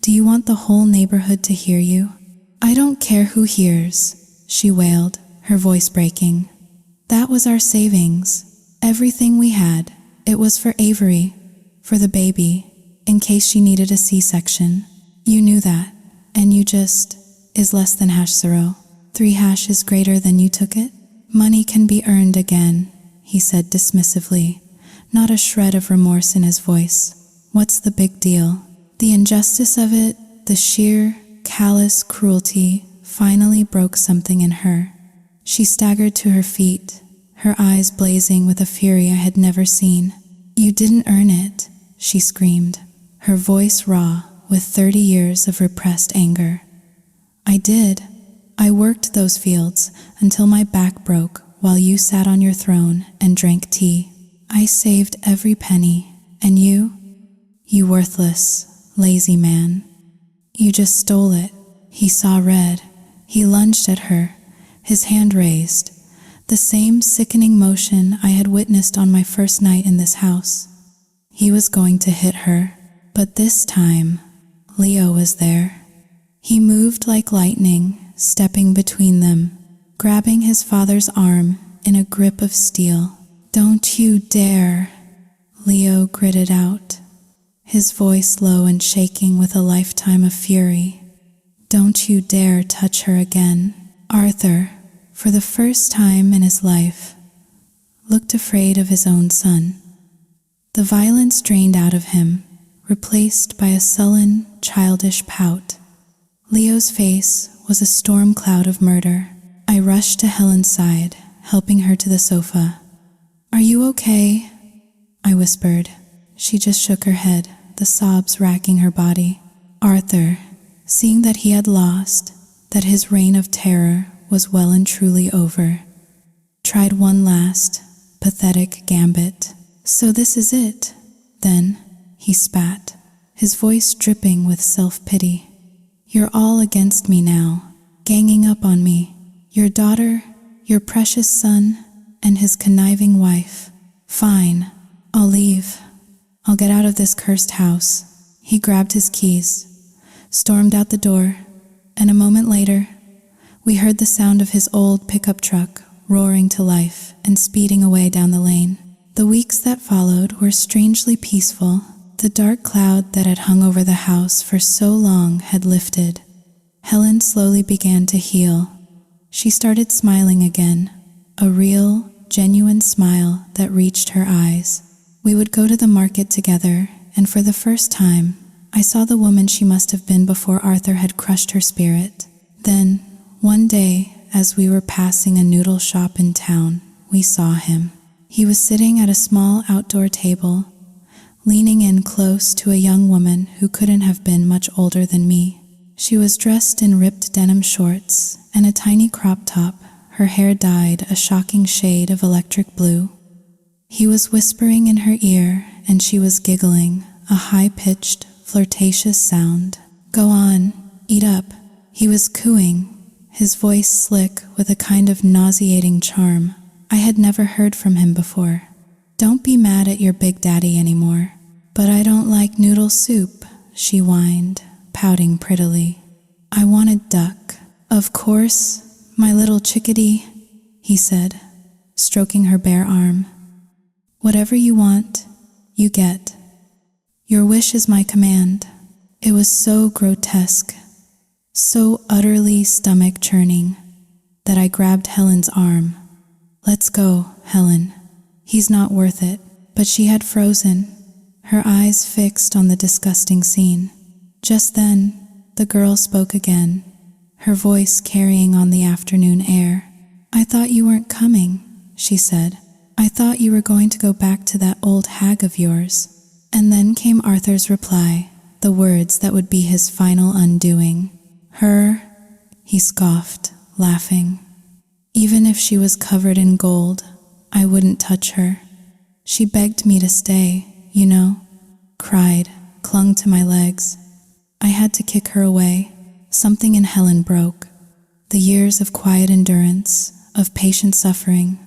"Do you want the whole neighborhood to hear you?" "I don't care who hears," she wailed, her voice breaking. "That was our savings, everything we had. It was for Avery, for the baby, in case she needed a C-section. You knew that, and you just is less than #0. 3# is greater than you took it. Money can be earned again," he said dismissively, not a shred of remorse in his voice. "What's the big deal?" The injustice of it, the sheer, callous cruelty, finally broke something in her. She staggered to her feet, her eyes blazing with a fury I had never seen. "You didn't earn it," she screamed, her voice raw with 30 years of repressed anger. "I did. I worked those fields until my back broke while you sat on your throne and drank tea. I saved every penny, and you worthless, lazy man. You just stole it." He saw red. He lunged at her, his hand raised, the same sickening motion I had witnessed on my first night in this house. He was going to hit her, but this time, Leo was there. He moved like lightning, stepping between them, grabbing his father's arm in a grip of steel. "Don't you dare," Leo gritted out, his voice low and shaking with a lifetime of fury. "Don't you dare touch her again." Arthur, for the first time in his life, looked afraid of his own son. The violence drained out of him, replaced by a sullen, childish pout. Leo's face was a storm cloud of murder. I rushed to Helen's side, helping her to the sofa. "Are you okay?" I whispered. She just shook her head, the sobs racking her body. Arthur, seeing that he had lost, that his reign of terror was well and truly over, tried one last, pathetic gambit. "So this is it, then," he spat, his voice dripping with self-pity. "You're all against me now, ganging up on me. Your daughter, your precious son, and his conniving wife. Fine, I'll leave. I'll get out of this cursed house." He grabbed his keys, stormed out the door, and a moment later, we heard the sound of his old pickup truck roaring to life and speeding away down the lane. The weeks that followed were strangely peaceful. The dark cloud that had hung over the house for so long had lifted. Helen slowly began to heal. She started smiling again, a real, genuine smile that reached her eyes. We would go to the market together, and for the first time, I saw the woman she must have been before Arthur had crushed her spirit. Then, one day, as we were passing a noodle shop in town, we saw him. He was sitting at a small outdoor table, leaning in close to a young woman who couldn't have been much older than me. She was dressed in ripped denim shorts and a tiny crop top, her hair dyed a shocking shade of electric blue. He was whispering in her ear, and she was giggling, a high-pitched, flirtatious sound. "Go on, eat up." He was cooing, his voice slick with a kind of nauseating charm I had never heard from him before. "Don't be mad at your big daddy anymore. But I don't like noodle soup, she whined, pouting prettily. I wanted duck. Of course, my little chickadee, he said, stroking her bare arm. Whatever you want, you get. Your wish is my command. It was so grotesque, so utterly stomach-churning, that I grabbed Helen's arm. Let's go, Helen. He's not worth it. But she had frozen, her eyes fixed on the disgusting scene. Just then, the girl spoke again, her voice carrying on the afternoon air. I thought you weren't coming, she said. I thought you were going to go back to that old hag of yours. And then came Arthur's reply, the words that would be his final undoing. Her, he scoffed, laughing. Even if she was covered in gold, I wouldn't touch her. She begged me to stay, you know, cried, clung to my legs. I had to kick her away. Something in Helen broke. The years of quiet endurance, of patient suffering,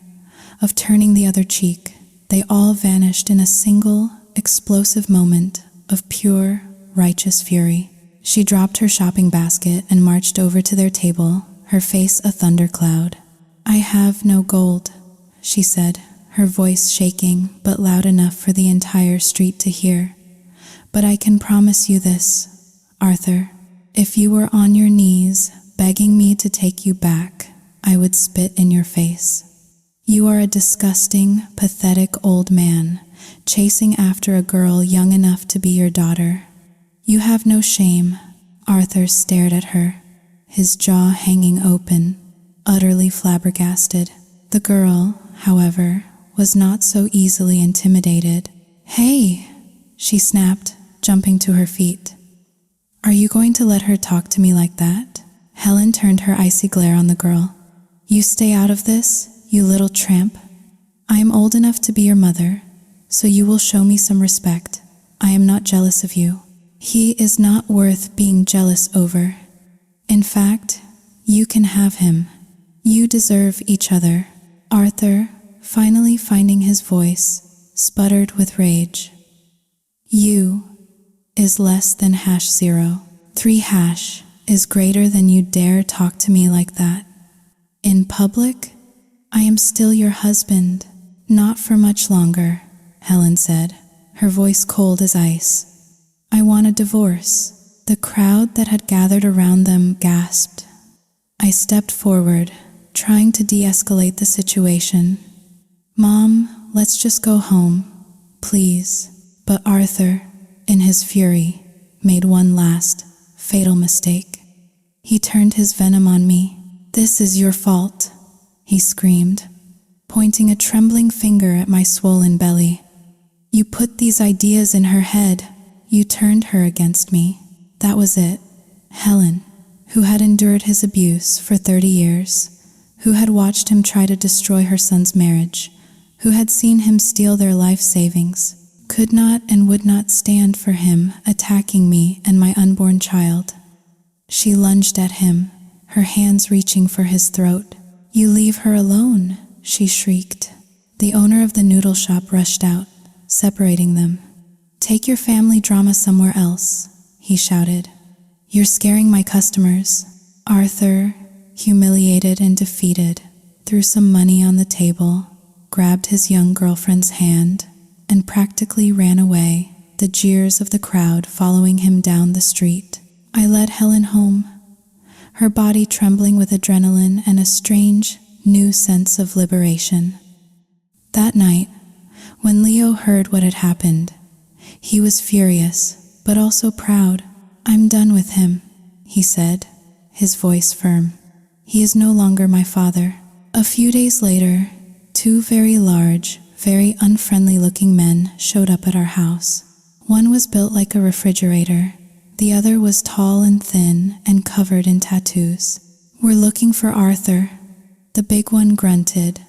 of turning the other cheek, they all vanished in a single, explosive moment of pure, righteous fury. She dropped her shopping basket and marched over to their table, her face a thundercloud. I have no gold, she said, her voice shaking but loud enough for the entire street to hear. But I can promise you this, Arthur. If you were on your knees begging me to take you back, I would spit in your face. You are a disgusting, pathetic old man, chasing after a girl young enough to be your daughter. You have no shame. Arthur stared at her, his jaw hanging open, utterly flabbergasted. The girl, however, was not so easily intimidated. Hey, she snapped, jumping to her feet. Are you going to let her talk to me like that? Helen turned her icy glare on the girl. You stay out of this, you little tramp. I am old enough to be your mother, so you will show me some respect. I am not jealous of you. He is not worth being jealous over. In fact, you can have him. You deserve each other. Arthur, finally finding his voice, sputtered with rage. You is less than #0. 3# is greater than you dare talk to me like that. In public, I am still your husband. Not for much longer, Helen said, her voice cold as ice. I want a divorce. The crowd that had gathered around them gasped. I stepped forward, trying to de-escalate the situation. Mom, let's just go home, please. But Arthur, in his fury, made one last, fatal mistake. He turned his venom on me. This is your fault, he screamed, pointing a trembling finger at my swollen belly. You put these ideas in her head. You turned her against me. That was it. Helen, who had endured his abuse for 30 years, who had watched him try to destroy her son's marriage, who had seen him steal their life savings, could not and would not stand for him attacking me and my unborn child. She lunged at him, her hands reaching for his throat. You leave her alone, she shrieked. The owner of the noodle shop rushed out, separating them. Take your family drama somewhere else, he shouted. You're scaring my customers. Arthur, humiliated and defeated, threw some money on the table, grabbed his young girlfriend's hand, and practically ran away, the jeers of the crowd following him down the street. I led Helen home, her body trembling with adrenaline and a strange, new sense of liberation. That night, when Leo heard what had happened, he was furious, but also proud. I'm done with him, he said, his voice firm. He is no longer my father. A few days later, 2 very large, very unfriendly-looking men showed up at our house. One was built like a refrigerator. The other was tall and thin and covered in tattoos. We're looking for Arthur. The big one grunted,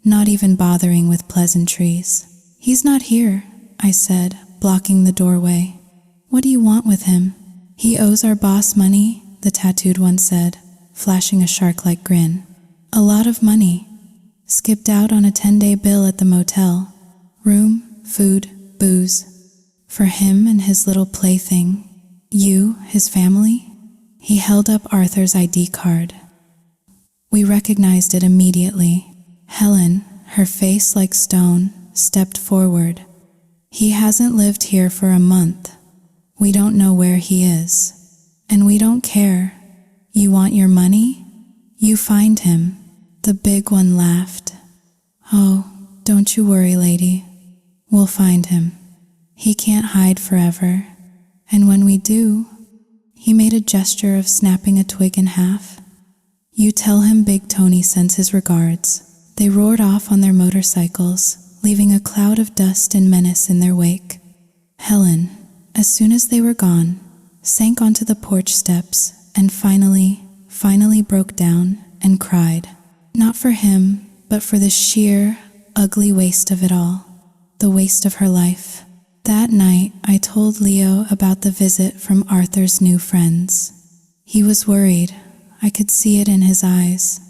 not even bothering with pleasantries. He's not here, I said, blocking the doorway. What do you want with him? He owes our boss money, the tattooed one said, flashing a shark-like grin. A lot of money. Skipped out on a 10-day bill at the motel. Room, food, booze. For him and his little plaything, you, his family? He held up Arthur's ID card. We recognized it immediately. Helen, her face like stone, stepped forward. He hasn't lived here for a month. We don't know where he is. And we don't care. You want your money? You find him. The big one laughed. Oh, don't you worry, lady. We'll find him. He can't hide forever. And when we do, he made a gesture of snapping a twig in half. You tell him Big Tony sends his regards. They roared off on their motorcycles, leaving a cloud of dust and menace in their wake. Helen, as soon as they were gone, sank onto the porch steps and finally broke down and cried. Not for him, but for the sheer, ugly waste of it all. The waste of her life. That night, I told Leo about the visit from Arthur's new friends. He was worried. I could see it in his eyes.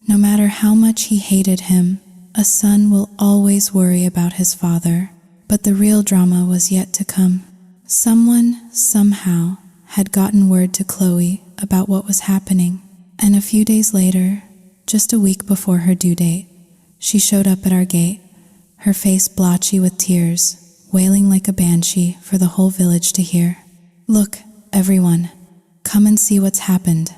No matter how much he hated him, a son will always worry about his father. But the real drama was yet to come. Someone, somehow, had gotten word to Chloe about what was happening. And a few days later, just a week before her due date, she showed up at our gate, her face blotchy with tears, wailing like a banshee for the whole village to hear. Look, everyone, come and see what's happened.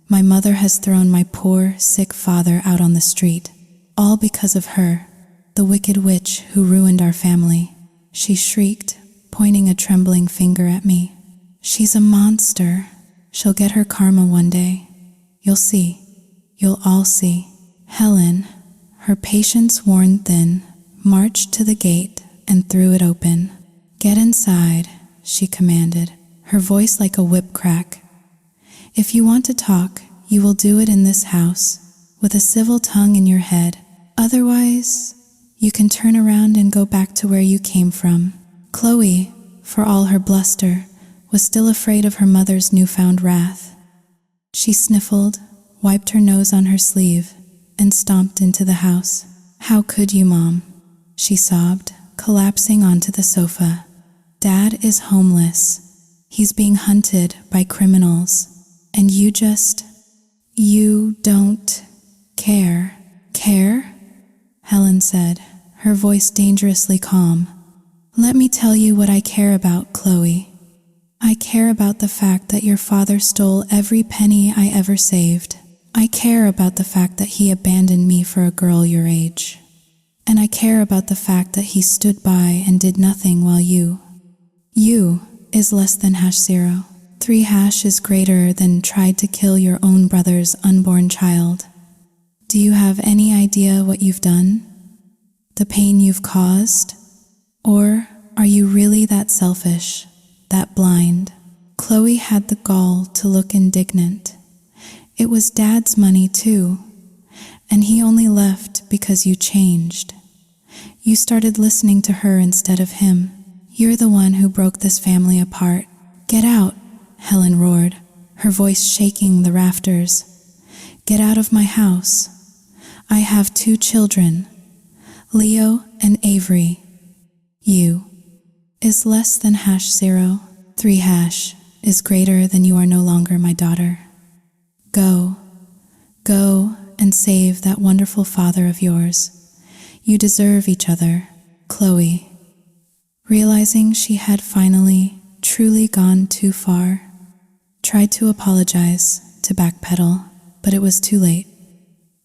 My mother has thrown my poor, sick father out on the street, all because of her, the wicked witch who ruined our family. She shrieked, pointing a trembling finger at me. She's a monster. She'll get her karma one day. You'll see. You'll all see. Helen, her patience worn thin, marched to the gate and threw it open. Get inside, she commanded, her voice like a whip crack. If you want to talk, you will do it in this house, with a civil tongue in your head. Otherwise, you can turn around and go back to where you came from. Chloe, for all her bluster, was still afraid of her mother's newfound wrath. She sniffled, wiped her nose on her sleeve, and stomped into the house. How could you, Mom? She sobbed, collapsing onto the sofa. Dad is homeless. He's being hunted by criminals. And you don't care. Care? Helen said, her voice dangerously calm. Let me tell you what I care about, Chloe. I care about the fact that your father stole every penny I ever saved. I care about the fact that he abandoned me for a girl your age. And I care about the fact that he stood by and did nothing while you is less than #0. 3 is greater than tried to kill your own brother's unborn child. Do you have any idea what you've done? The pain you've caused? Or are you really that selfish, that blind? Chloe had the gall to look indignant. It was Dad's money too, and he only left because you changed. You started listening to her instead of him. You're the one who broke this family apart. Get out, Helen roared, her voice shaking the rafters. Get out of my house. I have 2 children, Leo and Avery. You is less than #0. 3 is greater than you are no longer my daughter. Go and save that wonderful father of yours. You deserve each other, Chloe. Realizing she had finally, truly gone too far, tried to apologize, to backpedal, but it was too late.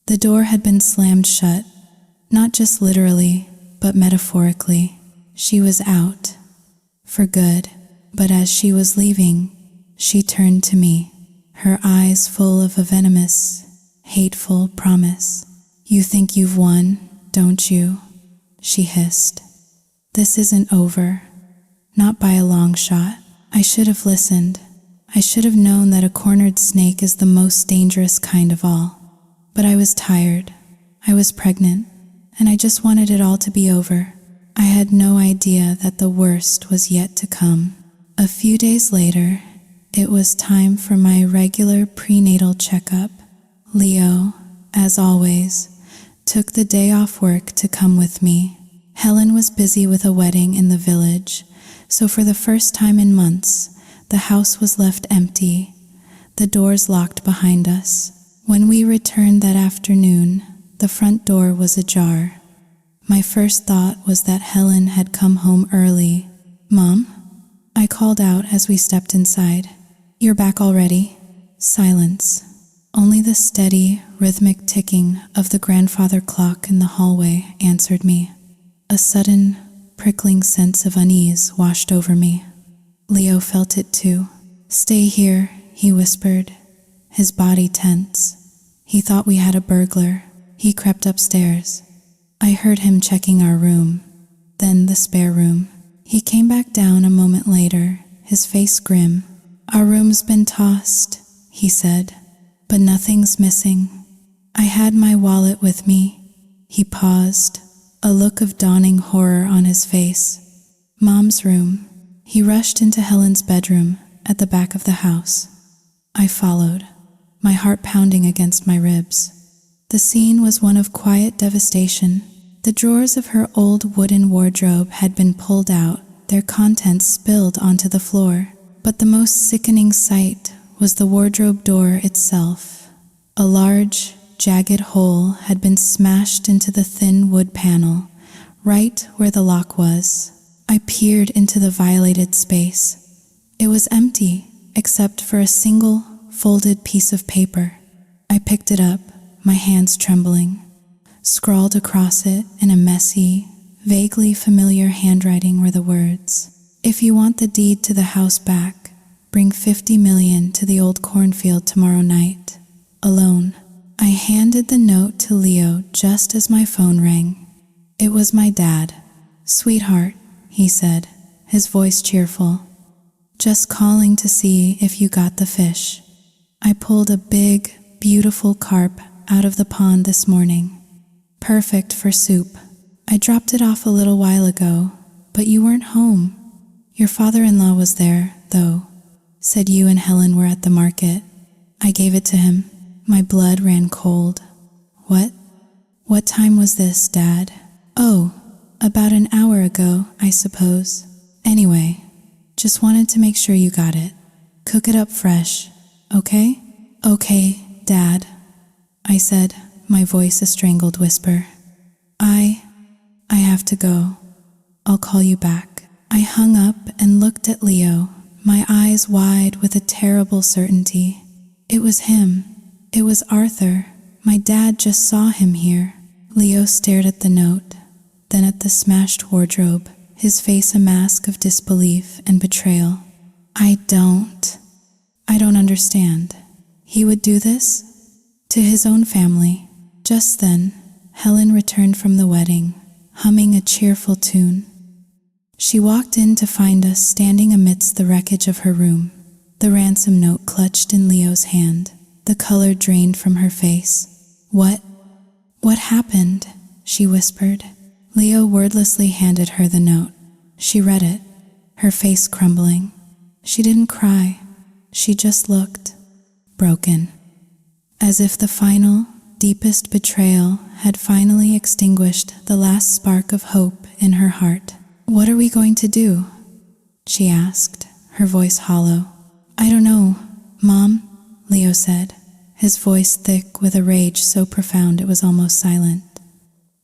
The door had been slammed shut, not just literally, but metaphorically. She was out, for good, but as she was leaving, she turned to me, her eyes full of a venomous, hateful promise. You think you've won, don't you? She hissed. This isn't over, not by a long shot. I should have listened. I should have known that a cornered snake is the most dangerous kind of all. But I was tired. I was pregnant, and I just wanted it all to be over. I had no idea that the worst was yet to come. A few days later, it was time for my regular prenatal checkup. Leo, as always, took the day off work to come with me. Helen was busy with a wedding in the village, So for the first time in months, the house was left empty, the doors locked behind us. When we returned that afternoon, the front door was ajar. My first thought was that Helen had come home early. "Mom?" I called out as we stepped inside. "You're back already?" Silence. Only the steady, rhythmic ticking of the grandfather clock in the hallway answered me. A sudden, prickling sense of unease washed over me. Leo felt it too. "Stay here," he whispered, his body tense. He thought we had a burglar. He crept upstairs. I heard him checking our room, then the spare room. He came back down a moment later, his face grim. "Our room's been tossed," he said, "but nothing's missing." I had my wallet with me. He paused, a look of dawning horror on his face. "Mom's room." He rushed into Helen's bedroom at the back of the house. I followed, my heart pounding against my ribs. The scene was one of quiet devastation. The drawers of her old wooden wardrobe had been pulled out, their contents spilled onto the floor. But the most sickening sight was the wardrobe door itself. A large, jagged hole had been smashed into the thin wood panel, right where the lock was. I peered into the violated space. It was empty, except for a single, folded piece of paper. I picked it up, my hands trembling. Scrawled across it in a messy, vaguely familiar handwriting were the words, "If you want the deed to the house back, bring 50 million to the old cornfield tomorrow night. Alone." I handed the note to Leo just as my phone rang. It was my dad. "Sweetheart," he said, his voice cheerful. "Just calling to see if you got the fish. I pulled a big, beautiful carp out of the pond this morning. Perfect for soup. I dropped it off a little while ago, but you weren't home. Your father-in-law was there, though. Said you and Helen were at the market." I gave it to him. My blood ran cold. What time was this, Dad?" "Oh, about an hour ago, I suppose. Anyway, just wanted to make sure you got it. Cook it up fresh, okay?" "Okay, Dad," I said, my voice a strangled whisper. I have to go. I'll call you back." I hung up and looked at Leo, my eyes wide with a terrible certainty. It was him. It was Arthur. My dad just saw him here. Leo stared at the note, then at the smashed wardrobe, his face a mask of disbelief and betrayal. I don't understand. He would do this? To his own family. Just then, Helen returned from the wedding, humming a cheerful tune. She walked in to find us standing amidst the wreckage of her room, the ransom note clutched in Leo's hand, the color drained from her face. What happened?" she whispered. Leo wordlessly handed her the note. She read it, her face crumbling. She didn't cry. She just looked broken, as if the final, deepest betrayal had finally extinguished the last spark of hope in her heart. "What are we going to do?" she asked, her voice hollow. "I don't know, Mom," Leo said, his voice thick with a rage so profound it was almost silent.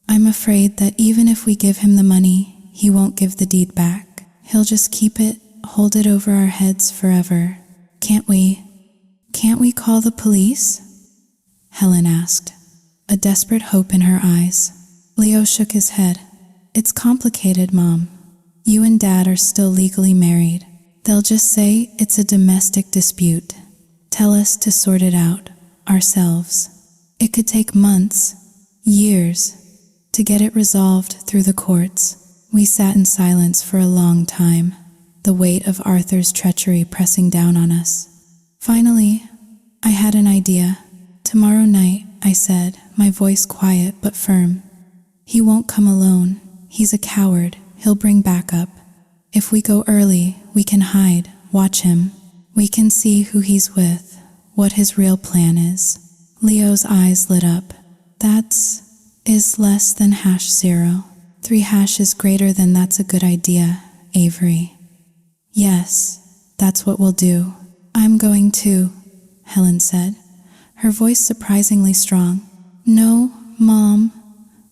"I'm afraid that even if we give him the money, he won't give the deed back. He'll just keep it, hold it over our heads forever. Can't we call the police?" Helen asked, a desperate hope in her eyes. Leo shook his head. "It's complicated, Mom. You and Dad are still legally married. They'll just say it's a domestic dispute. Tell us to sort it out, ourselves. It could take months, years, to get it resolved through the courts." We sat in silence for a long time, the weight of Arthur's treachery pressing down on us. Finally, I had an idea. "Tomorrow night," I said, my voice quiet but firm. "He won't come alone. He's a coward. He'll bring backup. If we go early, we can hide, watch him. We can see who he's with, what his real plan is." Leo's eyes lit up. Is less than #0. 3 hashes greater than that's a good idea, Avery. Yes, that's what we'll do. I'm going too, Helen said, her voice surprisingly strong. No, Mom,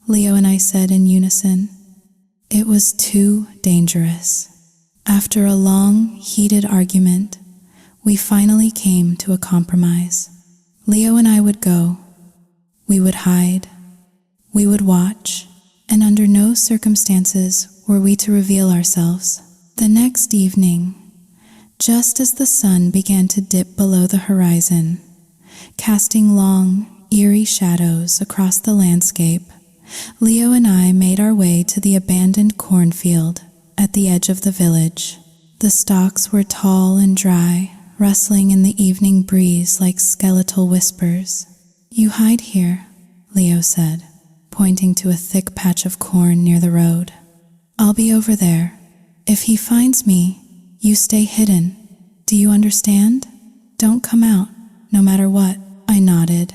Leo and I said in unison. It was too dangerous. After a long, heated argument, we finally came to a compromise. Leo and I would go. We would hide. We would watch, and under no circumstances were we to reveal ourselves. The next evening, just as the sun began to dip below the horizon, casting long, eerie shadows across the landscape, Leo and I made our way to the abandoned cornfield at the edge of the village. The stalks were tall and dry, rustling in the evening breeze like skeletal whispers. You hide here, Leo said, pointing to a thick patch of corn near the road. I'll be over there. If he finds me, you stay hidden. Do you understand? Don't come out, no matter what. I nodded,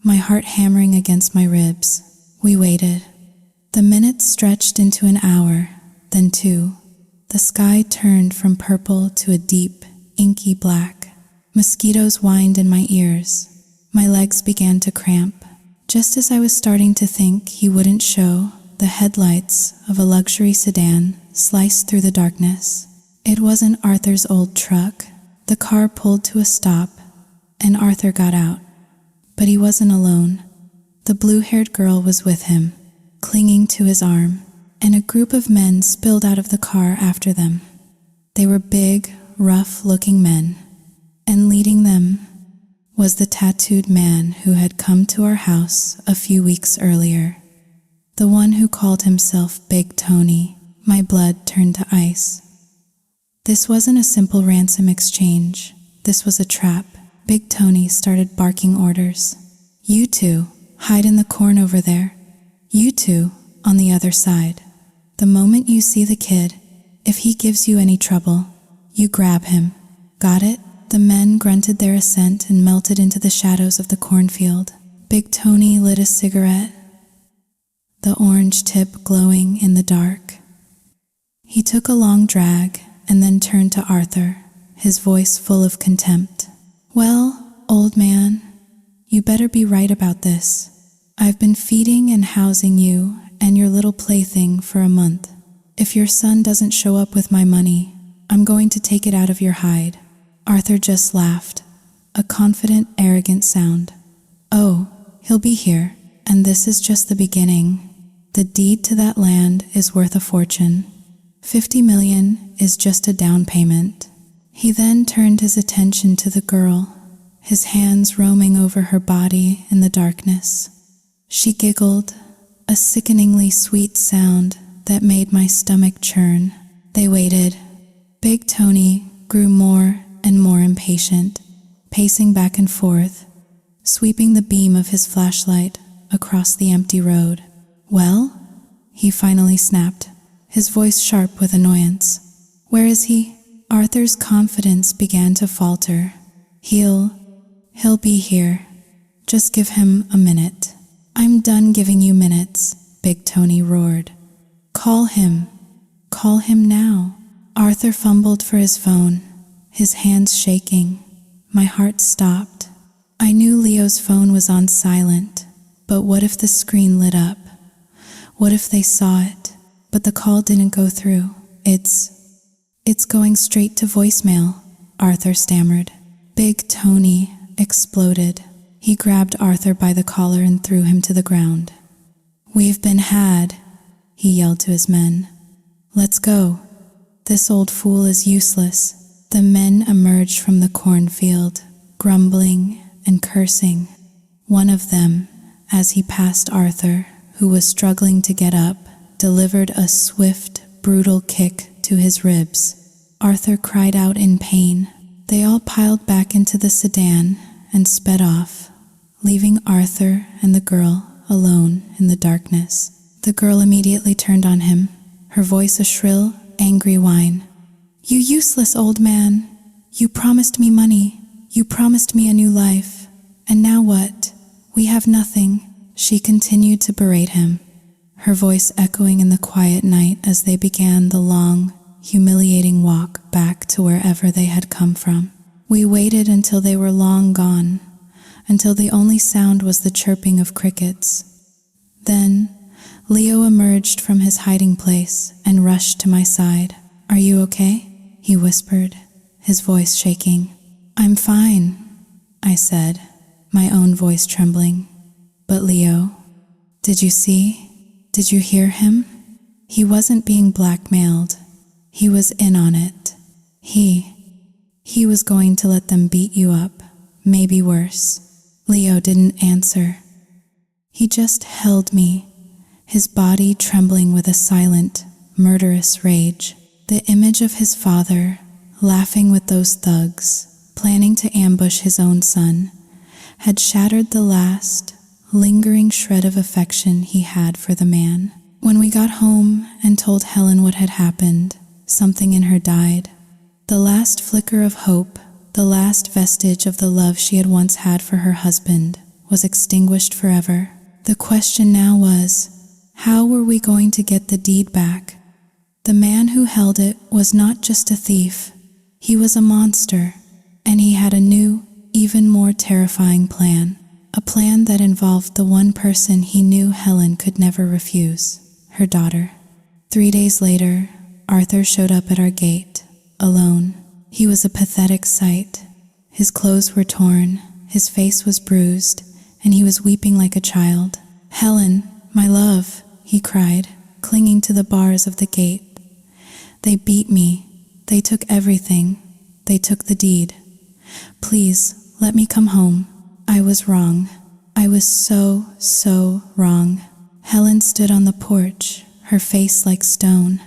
my heart hammering against my ribs. We waited. The minutes stretched into an hour, then two. The sky turned from purple to a deep, inky black. Mosquitoes whined in my ears. My legs began to cramp. Just as I was starting to think he wouldn't show, the headlights of a luxury sedan sliced through the darkness. It wasn't Arthur's old truck. The car pulled to a stop, and Arthur got out. But he wasn't alone. The blue-haired girl was with him, clinging to his arm, and a group of men spilled out of the car after them. They were big, rough-looking men, and leading them was the tattooed man who had come to our house a few weeks earlier. The one who called himself Big Tony. My blood turned to ice. This wasn't a simple ransom exchange. This was a trap. Big Tony started barking orders. You two, hide in the corn over there. You two, on the other side. The moment you see the kid, if he gives you any trouble, you grab him. Got it? The men grunted their assent and melted into the shadows of the cornfield. Big Tony lit a cigarette, the orange tip glowing in the dark. He took a long drag and then turned to Arthur, his voice full of contempt. Well, old man, you better be right about this. I've been feeding and housing you and your little plaything for a month. If your son doesn't show up with my money, I'm going to take it out of your hide. Arthur just laughed, a confident, arrogant sound. Oh, he'll be here, and this is just the beginning. The deed to that land is worth a fortune. 50 million is just a down payment. He then turned his attention to the girl, his hands roaming over her body in the darkness. She giggled, a sickeningly sweet sound that made my stomach churn. They waited. Big Tony grew more and more impatient, pacing back and forth, sweeping the beam of his flashlight across the empty road. Well? He finally snapped, his voice sharp with annoyance. Where is he? Arthur's confidence began to falter. He'll be here. Just give him a minute. I'm done giving you minutes, Big Tony roared. Call him. Call him now. Arthur fumbled for his phone, his hands shaking. My heart stopped. I knew Leo's phone was on silent, but what if the screen lit up? What if they saw it, but the call didn't go through? It's going straight to voicemail, Arthur stammered. Big Tony exploded. He grabbed Arthur by the collar and threw him to the ground. We've been had, he yelled to his men. Let's go. This old fool is useless. The men emerged from the cornfield, grumbling and cursing. One of them, as he passed Arthur, who was struggling to get up, delivered a swift, brutal kick to his ribs. Arthur cried out in pain. They all piled back into the sedan and sped off, leaving Arthur and the girl alone in the darkness. The girl immediately turned on him, her voice a shrill, angry whine. You useless old man! You promised me money. You promised me a new life. And now what? We have nothing. She continued to berate him, her voice echoing in the quiet night as they began the long, humiliating walk back to wherever they had come from. We waited until they were long gone, until the only sound was the chirping of crickets. Then, Leo emerged from his hiding place and rushed to my side. "Are you okay?" he whispered, his voice shaking. "I'm fine," I said, my own voice trembling. "But Leo, did you see? Did you hear him? He wasn't being blackmailed. He was in on it. He was going to let them beat you up, maybe worse." Leo didn't answer. He just held me, his body trembling with a silent, murderous rage. The image of his father, laughing with those thugs, planning to ambush his own son, had shattered the last, lingering shred of affection he had for the man. When we got home and told Helen what had happened, something in her died. The last flicker of hope, the last vestige of the love she had once had for her husband, was extinguished forever. The question now was, how were we going to get the deed back? The man who held it was not just a thief. He was a monster, and he had a new, even more terrifying plan. A plan that involved the one person he knew Helen could never refuse, her daughter. 3 days later, Arthur showed up at our gate, alone. He was a pathetic sight. His clothes were torn, his face was bruised, and he was weeping like a child. "Helen, my love," he cried, clinging to the bars of the gate. "They beat me. They took everything. They took the deed. Please, let me come home. I was wrong. I was so wrong." Helen stood on the porch, her face like stone.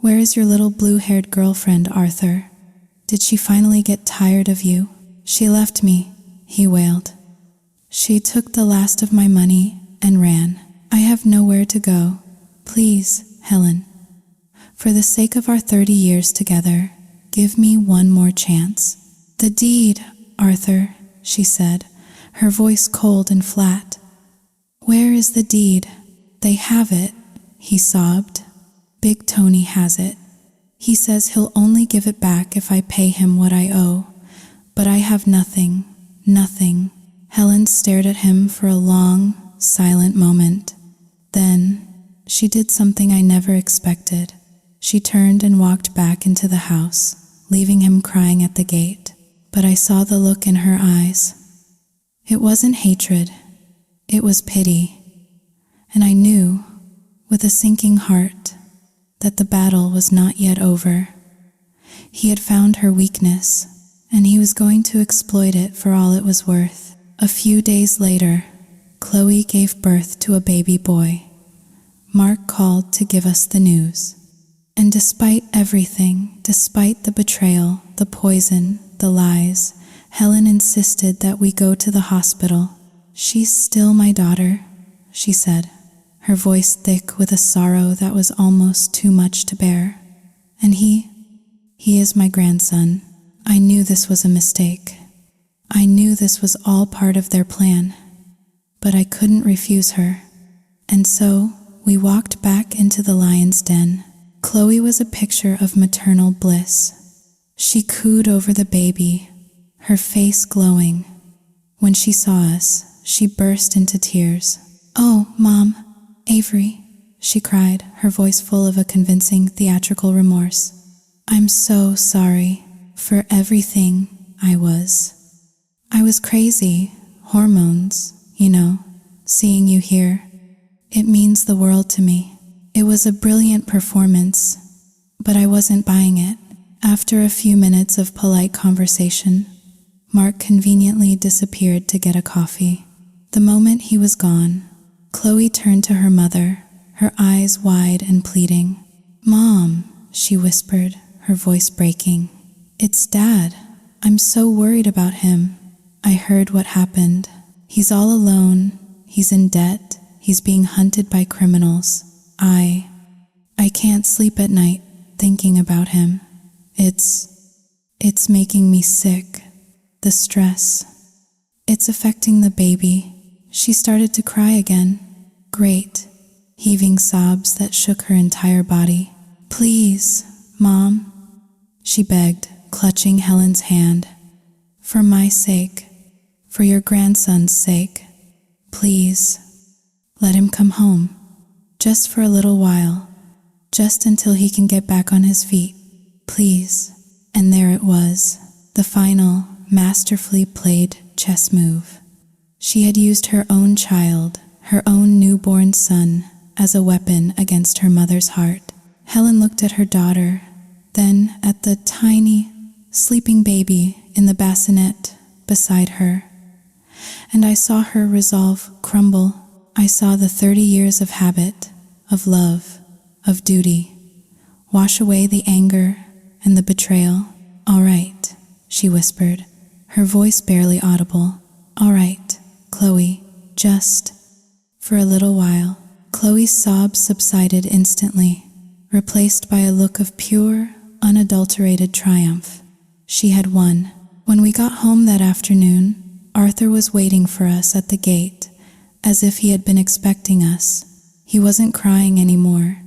"Where is your little blue-haired girlfriend, Arthur? Did she finally get tired of you?" "She left me," he wailed. "She took the last of my money and ran. I have nowhere to go. Please, Helen, for the sake of our 30 years together, give me one more chance." "The deed, Arthur," she said, her voice cold and flat. "Where is the deed?" "They have it," he sobbed. "Big Tony has it. He says he'll only give it back if I pay him what I owe. But I have nothing. Helen stared at him for a long, silent moment. Then, she did something I never expected. She turned and walked back into the house, leaving him crying at the gate. But I saw the look in her eyes. It wasn't hatred. It was pity. And I knew, with a sinking heart, that the battle was not yet over. He had found her weakness, and he was going to exploit it for all it was worth. A few days later, Chloe gave birth to a baby boy. Mark called to give us the news. And despite everything, despite the betrayal, the poison, the lies, Helen insisted that we go to the hospital. "She's still my daughter," she said, her voice thick with a sorrow that was almost too much to bear. "And he is my grandson." I knew this was a mistake. I knew this was all part of their plan, but I couldn't refuse her. And so we walked back into the lion's den. Chloe was a picture of maternal bliss. She cooed over the baby, her face glowing. When she saw us, she burst into tears. "Oh, Mom, Avery," she cried, her voice full of a convincing theatrical remorse. "I'm so sorry for everything I was. I was crazy, hormones, seeing you here. It means the world to me. It was a brilliant performance, but I wasn't buying it." After a few minutes of polite conversation, Mark conveniently disappeared to get a coffee. The moment he was gone, Chloe turned to her mother, her eyes wide and pleading. "Mom," she whispered, her voice breaking. "It's Dad. I'm so worried about him. I heard what happened. He's all alone. He's in debt. He's being hunted by criminals. I can't sleep at night thinking about him. It's making me sick. The stress. It's affecting the baby." She started to cry again. Great, heaving sobs that shook her entire body. "Please, Mom," she begged, clutching Helen's hand. "For my sake, for your grandson's sake, please, let him come home. Just for a little while, just until he can get back on his feet. Please." And there it was, the final, masterfully played chess move. She had used her own child, her own newborn son, as a weapon against her mother's heart. Helen looked at her daughter, then at the tiny, sleeping baby in the bassinet beside her. And I saw her resolve crumble. I saw the 30 years of habit, of love, of duty, wash away the anger and the betrayal. "All right," she whispered, her voice barely audible. "All right, Chloe, just for a little while." Chloe's sobs subsided instantly, replaced by a look of pure, unadulterated triumph. She had won. When we got home that afternoon, Arthur was waiting for us at the gate, as if he had been expecting us. He wasn't crying anymore.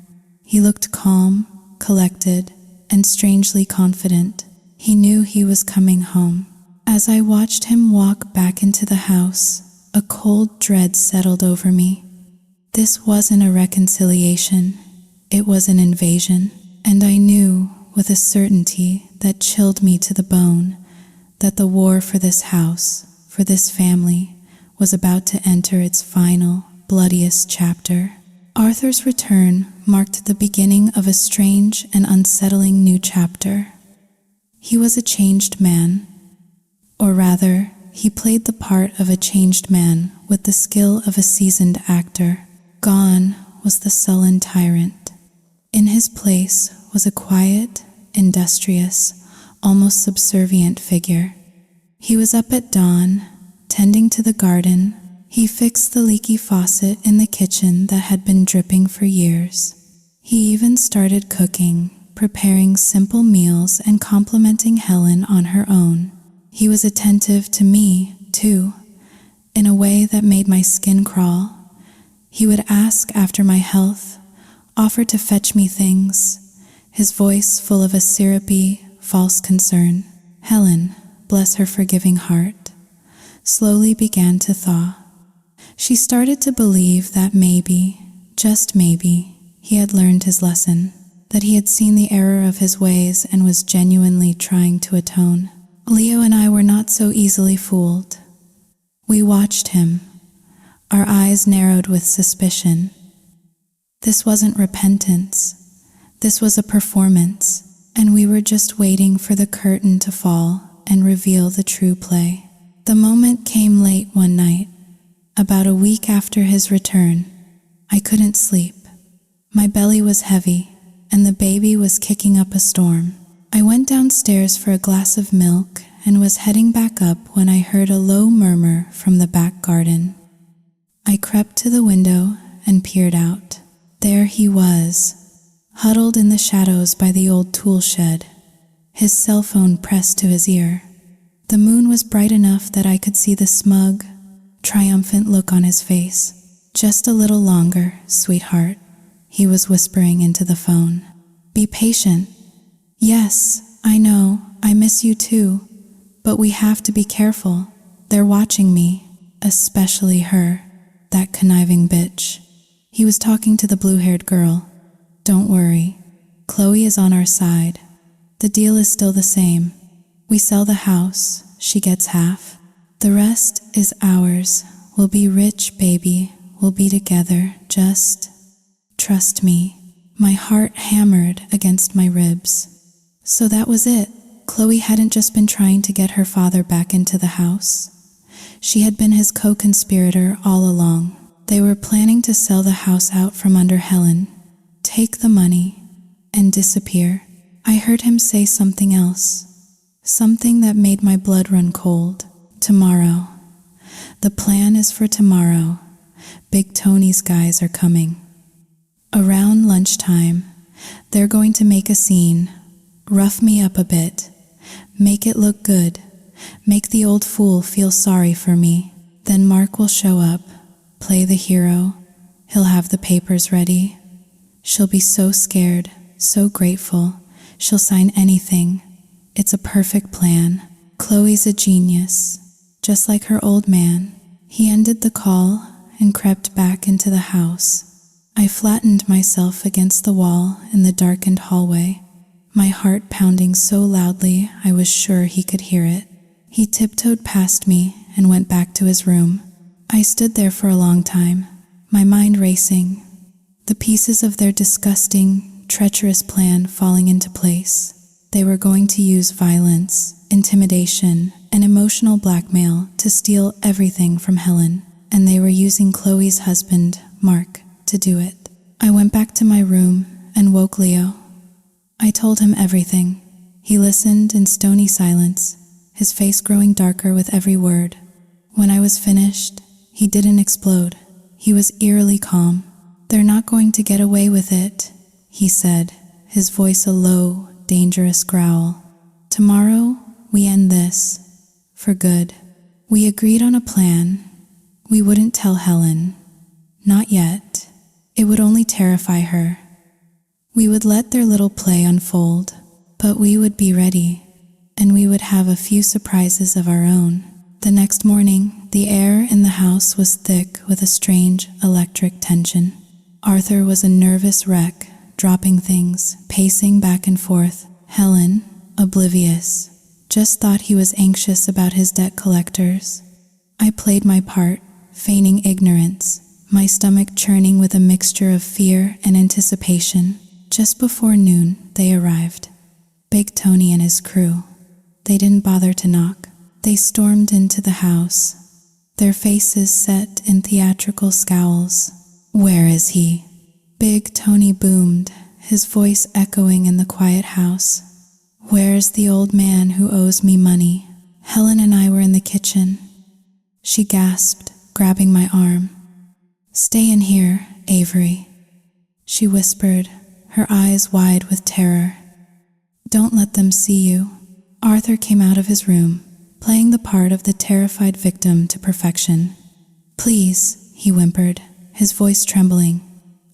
He looked calm, collected, and strangely confident. He knew he was coming home. As I watched him walk back into the house, a cold dread settled over me. This wasn't a reconciliation, it was an invasion, and I knew with a certainty that chilled me to the bone that the war for this house, for this family, was about to enter its final, bloodiest chapter. Arthur's return marked the beginning of a strange and unsettling new chapter. He was a changed man, or rather, he played the part of a changed man with the skill of a seasoned actor. Gone was the sullen tyrant. In his place was a quiet, industrious, almost subservient figure. He was up at dawn, tending to the garden. He fixed the leaky faucet in the kitchen that had been dripping for years. He even started cooking, preparing simple meals and complimenting Helen on her own. He was attentive to me, too, in a way that made my skin crawl. He would ask after my health, offer to fetch me things, his voice full of a syrupy, false concern. Helen, bless her forgiving heart, slowly began to thaw. She started to believe that maybe, just maybe, he had learned his lesson, that he had seen the error of his ways and was genuinely trying to atone. Leo and I were not so easily fooled. We watched him, our eyes narrowed with suspicion. This wasn't repentance. This was a performance, and we were just waiting for the curtain to fall and reveal the true play. The moment came late one night, about a week after his return. I couldn't sleep. My belly was heavy, and the baby was kicking up a storm. I went downstairs for a glass of milk and was heading back up when I heard a low murmur from the back garden. I crept to the window and peered out. There he was, huddled in the shadows by the old tool shed, his cell phone pressed to his ear. The moon was bright enough that I could see the smug, triumphant look on his face. "Just a little longer, sweetheart," he was whispering into the phone. "Be patient. Yes, I know, I miss you too, but we have to be careful. They're watching me, especially her, that conniving bitch." He was talking to the blue-haired girl. "Don't worry, Chloe is on our side. The deal is still the same. We sell the house, she gets half. The rest is ours. We'll be rich, baby. We'll be together. Just trust me." My heart hammered against my ribs. So that was it. Chloe hadn't just been trying to get her father back into the house. She had been his co-conspirator all along. They were planning to sell the house out from under Helen, take the money, and disappear. I heard him say something else, something that made my blood run cold. Tomorrow. The plan is for tomorrow. Big Tony's guys are coming. Around lunchtime, they're going to make a scene, rough me up a bit, make it look good, make the old fool feel sorry for me. Then Mark will show up, play the hero. He'll have the papers ready. She'll be so scared, so grateful. She'll sign anything. It's a perfect plan. Chloe's a genius, just like her old man. He ended the call and crept back into the house. I flattened myself against the wall in the darkened hallway, my heart pounding so loudly I was sure he could hear it. He tiptoed past me and went back to his room. I stood there for a long time, my mind racing, the pieces of their disgusting, treacherous plan falling into place. They were going to use violence, intimidation, and emotional blackmail to steal everything from Helen, and they were using Chloe's husband, Mark, to do it. I went back to my room and woke Leo. I told him everything. He listened in stony silence, his face growing darker with every word. When I was finished, he didn't explode. He was eerily calm. "They're not going to get away with it," he said, his voice a low, dangerous growl. "Tomorrow, we end this. For good." We agreed on a plan. We wouldn't tell Helen. Not yet. It would only terrify her. We would let their little play unfold, but we would be ready, and we would have a few surprises of our own. The next morning, the air in the house was thick with a strange electric tension. Arthur was a nervous wreck, dropping things, pacing back and forth. Helen, oblivious, just thought he was anxious about his debt collectors. I played my part, feigning ignorance, my stomach churning with a mixture of fear and anticipation. Just before noon, they arrived. Big Tony and his crew. They didn't bother to knock. They stormed into the house, their faces set in theatrical scowls. "Where is he?" Big Tony boomed, his voice echoing in the quiet house. "Where's the old man who owes me money?" Helen and I were in the kitchen. She gasped, grabbing my arm. "Stay in here, Avery," she whispered, her eyes wide with terror. "Don't let them see you." Arthur came out of his room, playing the part of the terrified victim to perfection. "Please," he whimpered, his voice trembling.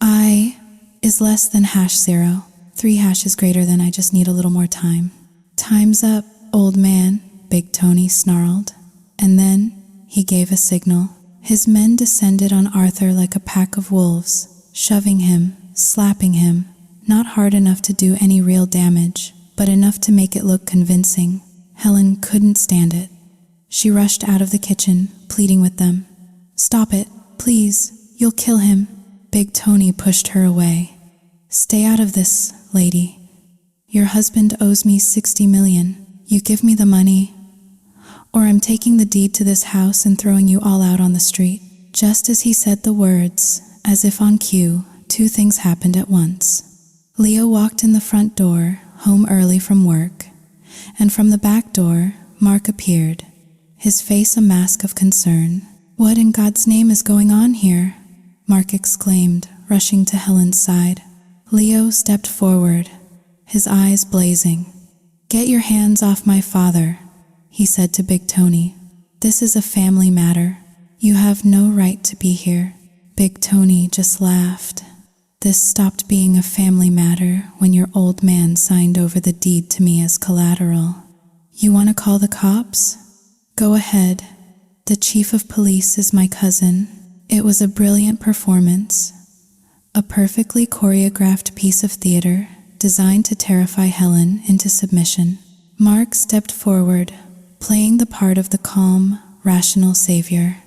"I is less than #0. 3 hashes greater than I just need a little more time." "Time's up, old man," Big Tony snarled. And then he gave a signal. His men descended on Arthur like a pack of wolves, shoving him, slapping him, not hard enough to do any real damage, but enough to make it look convincing. Helen couldn't stand it. She rushed out of the kitchen, pleading with them. "Stop it, please, you'll kill him." Big Tony pushed her away. "Stay out of this, lady. Your husband owes me 60 million. You give me the money, or I'm taking the deed to this house and throwing you all out on the street." Just as he said the words, as if on cue, 2 things happened at once. Leo walked in the front door, home early from work, and from the back door, Mark appeared, his face a mask of concern. "What in God's name is going on here?" Mark exclaimed, rushing to Helen's side. Leo stepped forward, his eyes blazing. "Get your hands off my father," he said to Big Tony. "This is a family matter. You have no right to be here." Big Tony just laughed. "This stopped being a family matter when your old man signed over the deed to me as collateral. You want to call the cops? Go ahead. The chief of police is my cousin." It was a brilliant performance, a perfectly choreographed piece of theater designed to terrify Helen into submission. Mark stepped forward, playing the part of the calm, rational savior.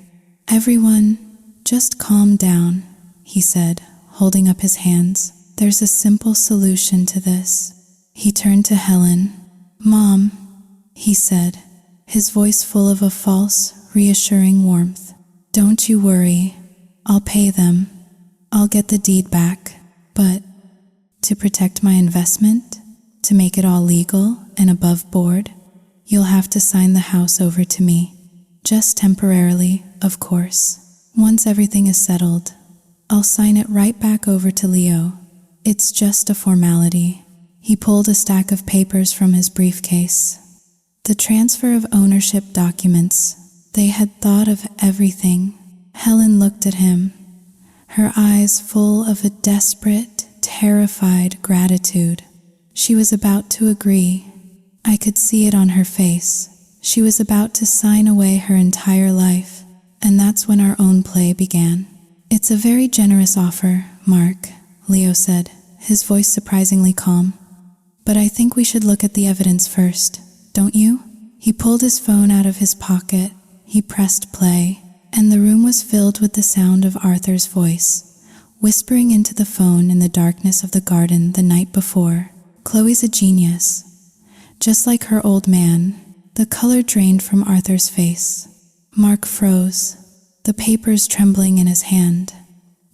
"Everyone, just calm down," he said, holding up his hands. "There's a simple solution to this." He turned to Helen. "Mom," he said, his voice full of a false, reassuring warmth. "Don't you worry. I'll pay them. I'll get the deed back. But to protect my investment, to make it all legal and above board, you'll have to sign the house over to me. Just temporarily, of course. Once everything is settled, I'll sign it right back over to Leo. It's just a formality." He pulled a stack of papers from his briefcase. The transfer of ownership documents. They had thought of everything. Helen looked at him, her eyes full of a desperate, terrified gratitude. She was about to agree. I could see it on her face. She was about to sign away her entire life, and that's when our own play began. "It's a very generous offer, Mark," Leo said, his voice surprisingly calm. "But I think we should look at the evidence first, don't you?" He pulled his phone out of his pocket. He pressed play, and the room was filled with the sound of Arthur's voice, whispering into the phone in the darkness of the garden the night before. "Chloe's a genius. Just like her old man." The color drained from Arthur's face. Mark froze, the papers trembling in his hand.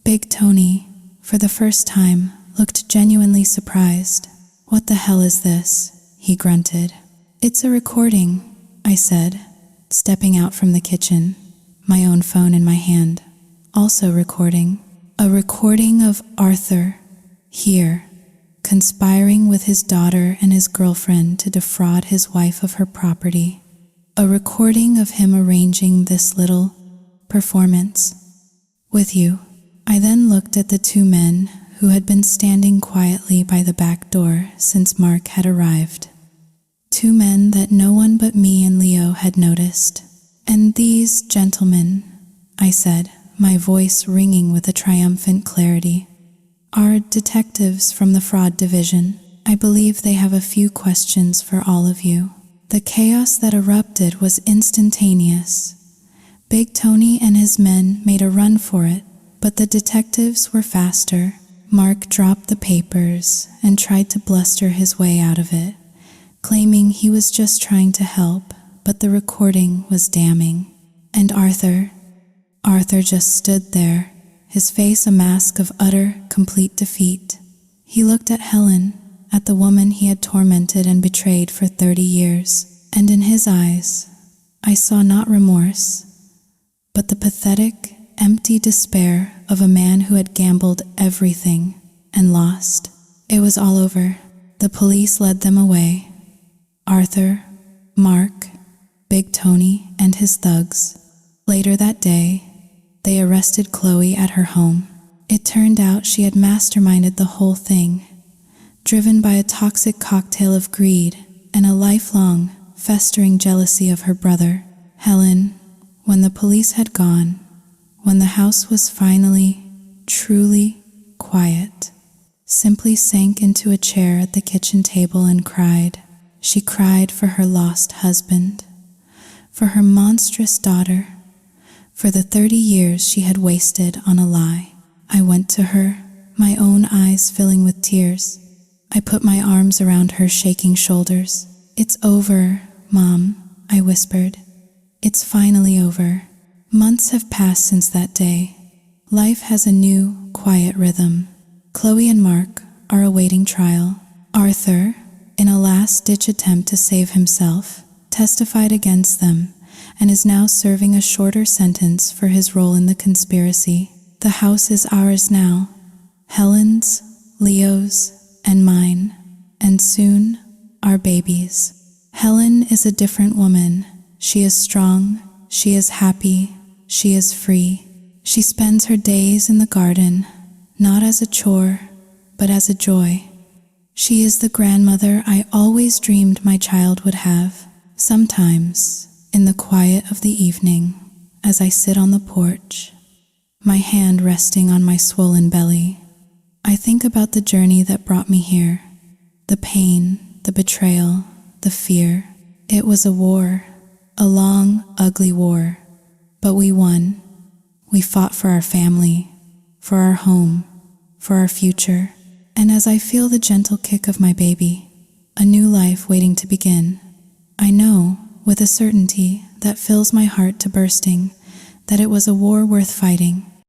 Big Tony, for the first time, looked genuinely surprised. "What the hell is this?" he grunted. "It's a recording," I said, stepping out from the kitchen, my own phone in my hand, also recording. A recording of Arthur, here, conspiring with his daughter and his girlfriend to defraud his wife of her property. A recording of him arranging this little performance with you. I then looked at the two men who had been standing quietly by the back door since Mark had arrived. Two men that no one but me and Leo had noticed. "And these gentlemen," I said, my voice ringing with a triumphant clarity, "are detectives from the fraud division. I believe they have a few questions for all of you." The chaos that erupted was instantaneous. Big Tony and his men made a run for it, but the detectives were faster. Mark dropped the papers and tried to bluster his way out of it, claiming he was just trying to help, but the recording was damning. And Arthur just stood there, his face a mask of utter, complete defeat. He looked at Helen, at the woman he had tormented and betrayed for 30 years, and in his eyes, I saw not remorse, but the pathetic, empty despair of a man who had gambled everything and lost. It was all over. The police led them away. Arthur, Mark, Big Tony, and his thugs. Later that day, they arrested Chloe at her home. It turned out she had masterminded the whole thing, driven by a toxic cocktail of greed and a lifelong, festering jealousy of her brother. Helen, when the police had gone, when the house was finally, truly quiet, simply sank into a chair at the kitchen table and cried. She cried for her lost husband, for her monstrous daughter, for the 30 years she had wasted on a lie. I went to her, my own eyes filling with tears. I put my arms around her shaking shoulders. "It's over, Mom," I whispered. "It's finally over." Months have passed since that day. Life has a new, quiet rhythm. Chloe and Mark are awaiting trial. Arthur, in a last-ditch attempt to save himself, testified against them and is now serving a shorter sentence for his role in the conspiracy. The house is ours now, Helen's, Leo's, and mine, and soon, our babies. Helen is a different woman. She is strong, she is happy, she is free. She spends her days in the garden, not as a chore, but as a joy. She is the grandmother I always dreamed my child would have. Sometimes, in the quiet of the evening, as I sit on the porch, my hand resting on my swollen belly, I think about the journey that brought me here, the pain, the betrayal, the fear. It was a war, a long, ugly war, but we won. We fought for our family, for our home, for our future. And as I feel the gentle kick of my baby, a new life waiting to begin, I know, with a certainty that fills my heart to bursting, that it was a war worth fighting.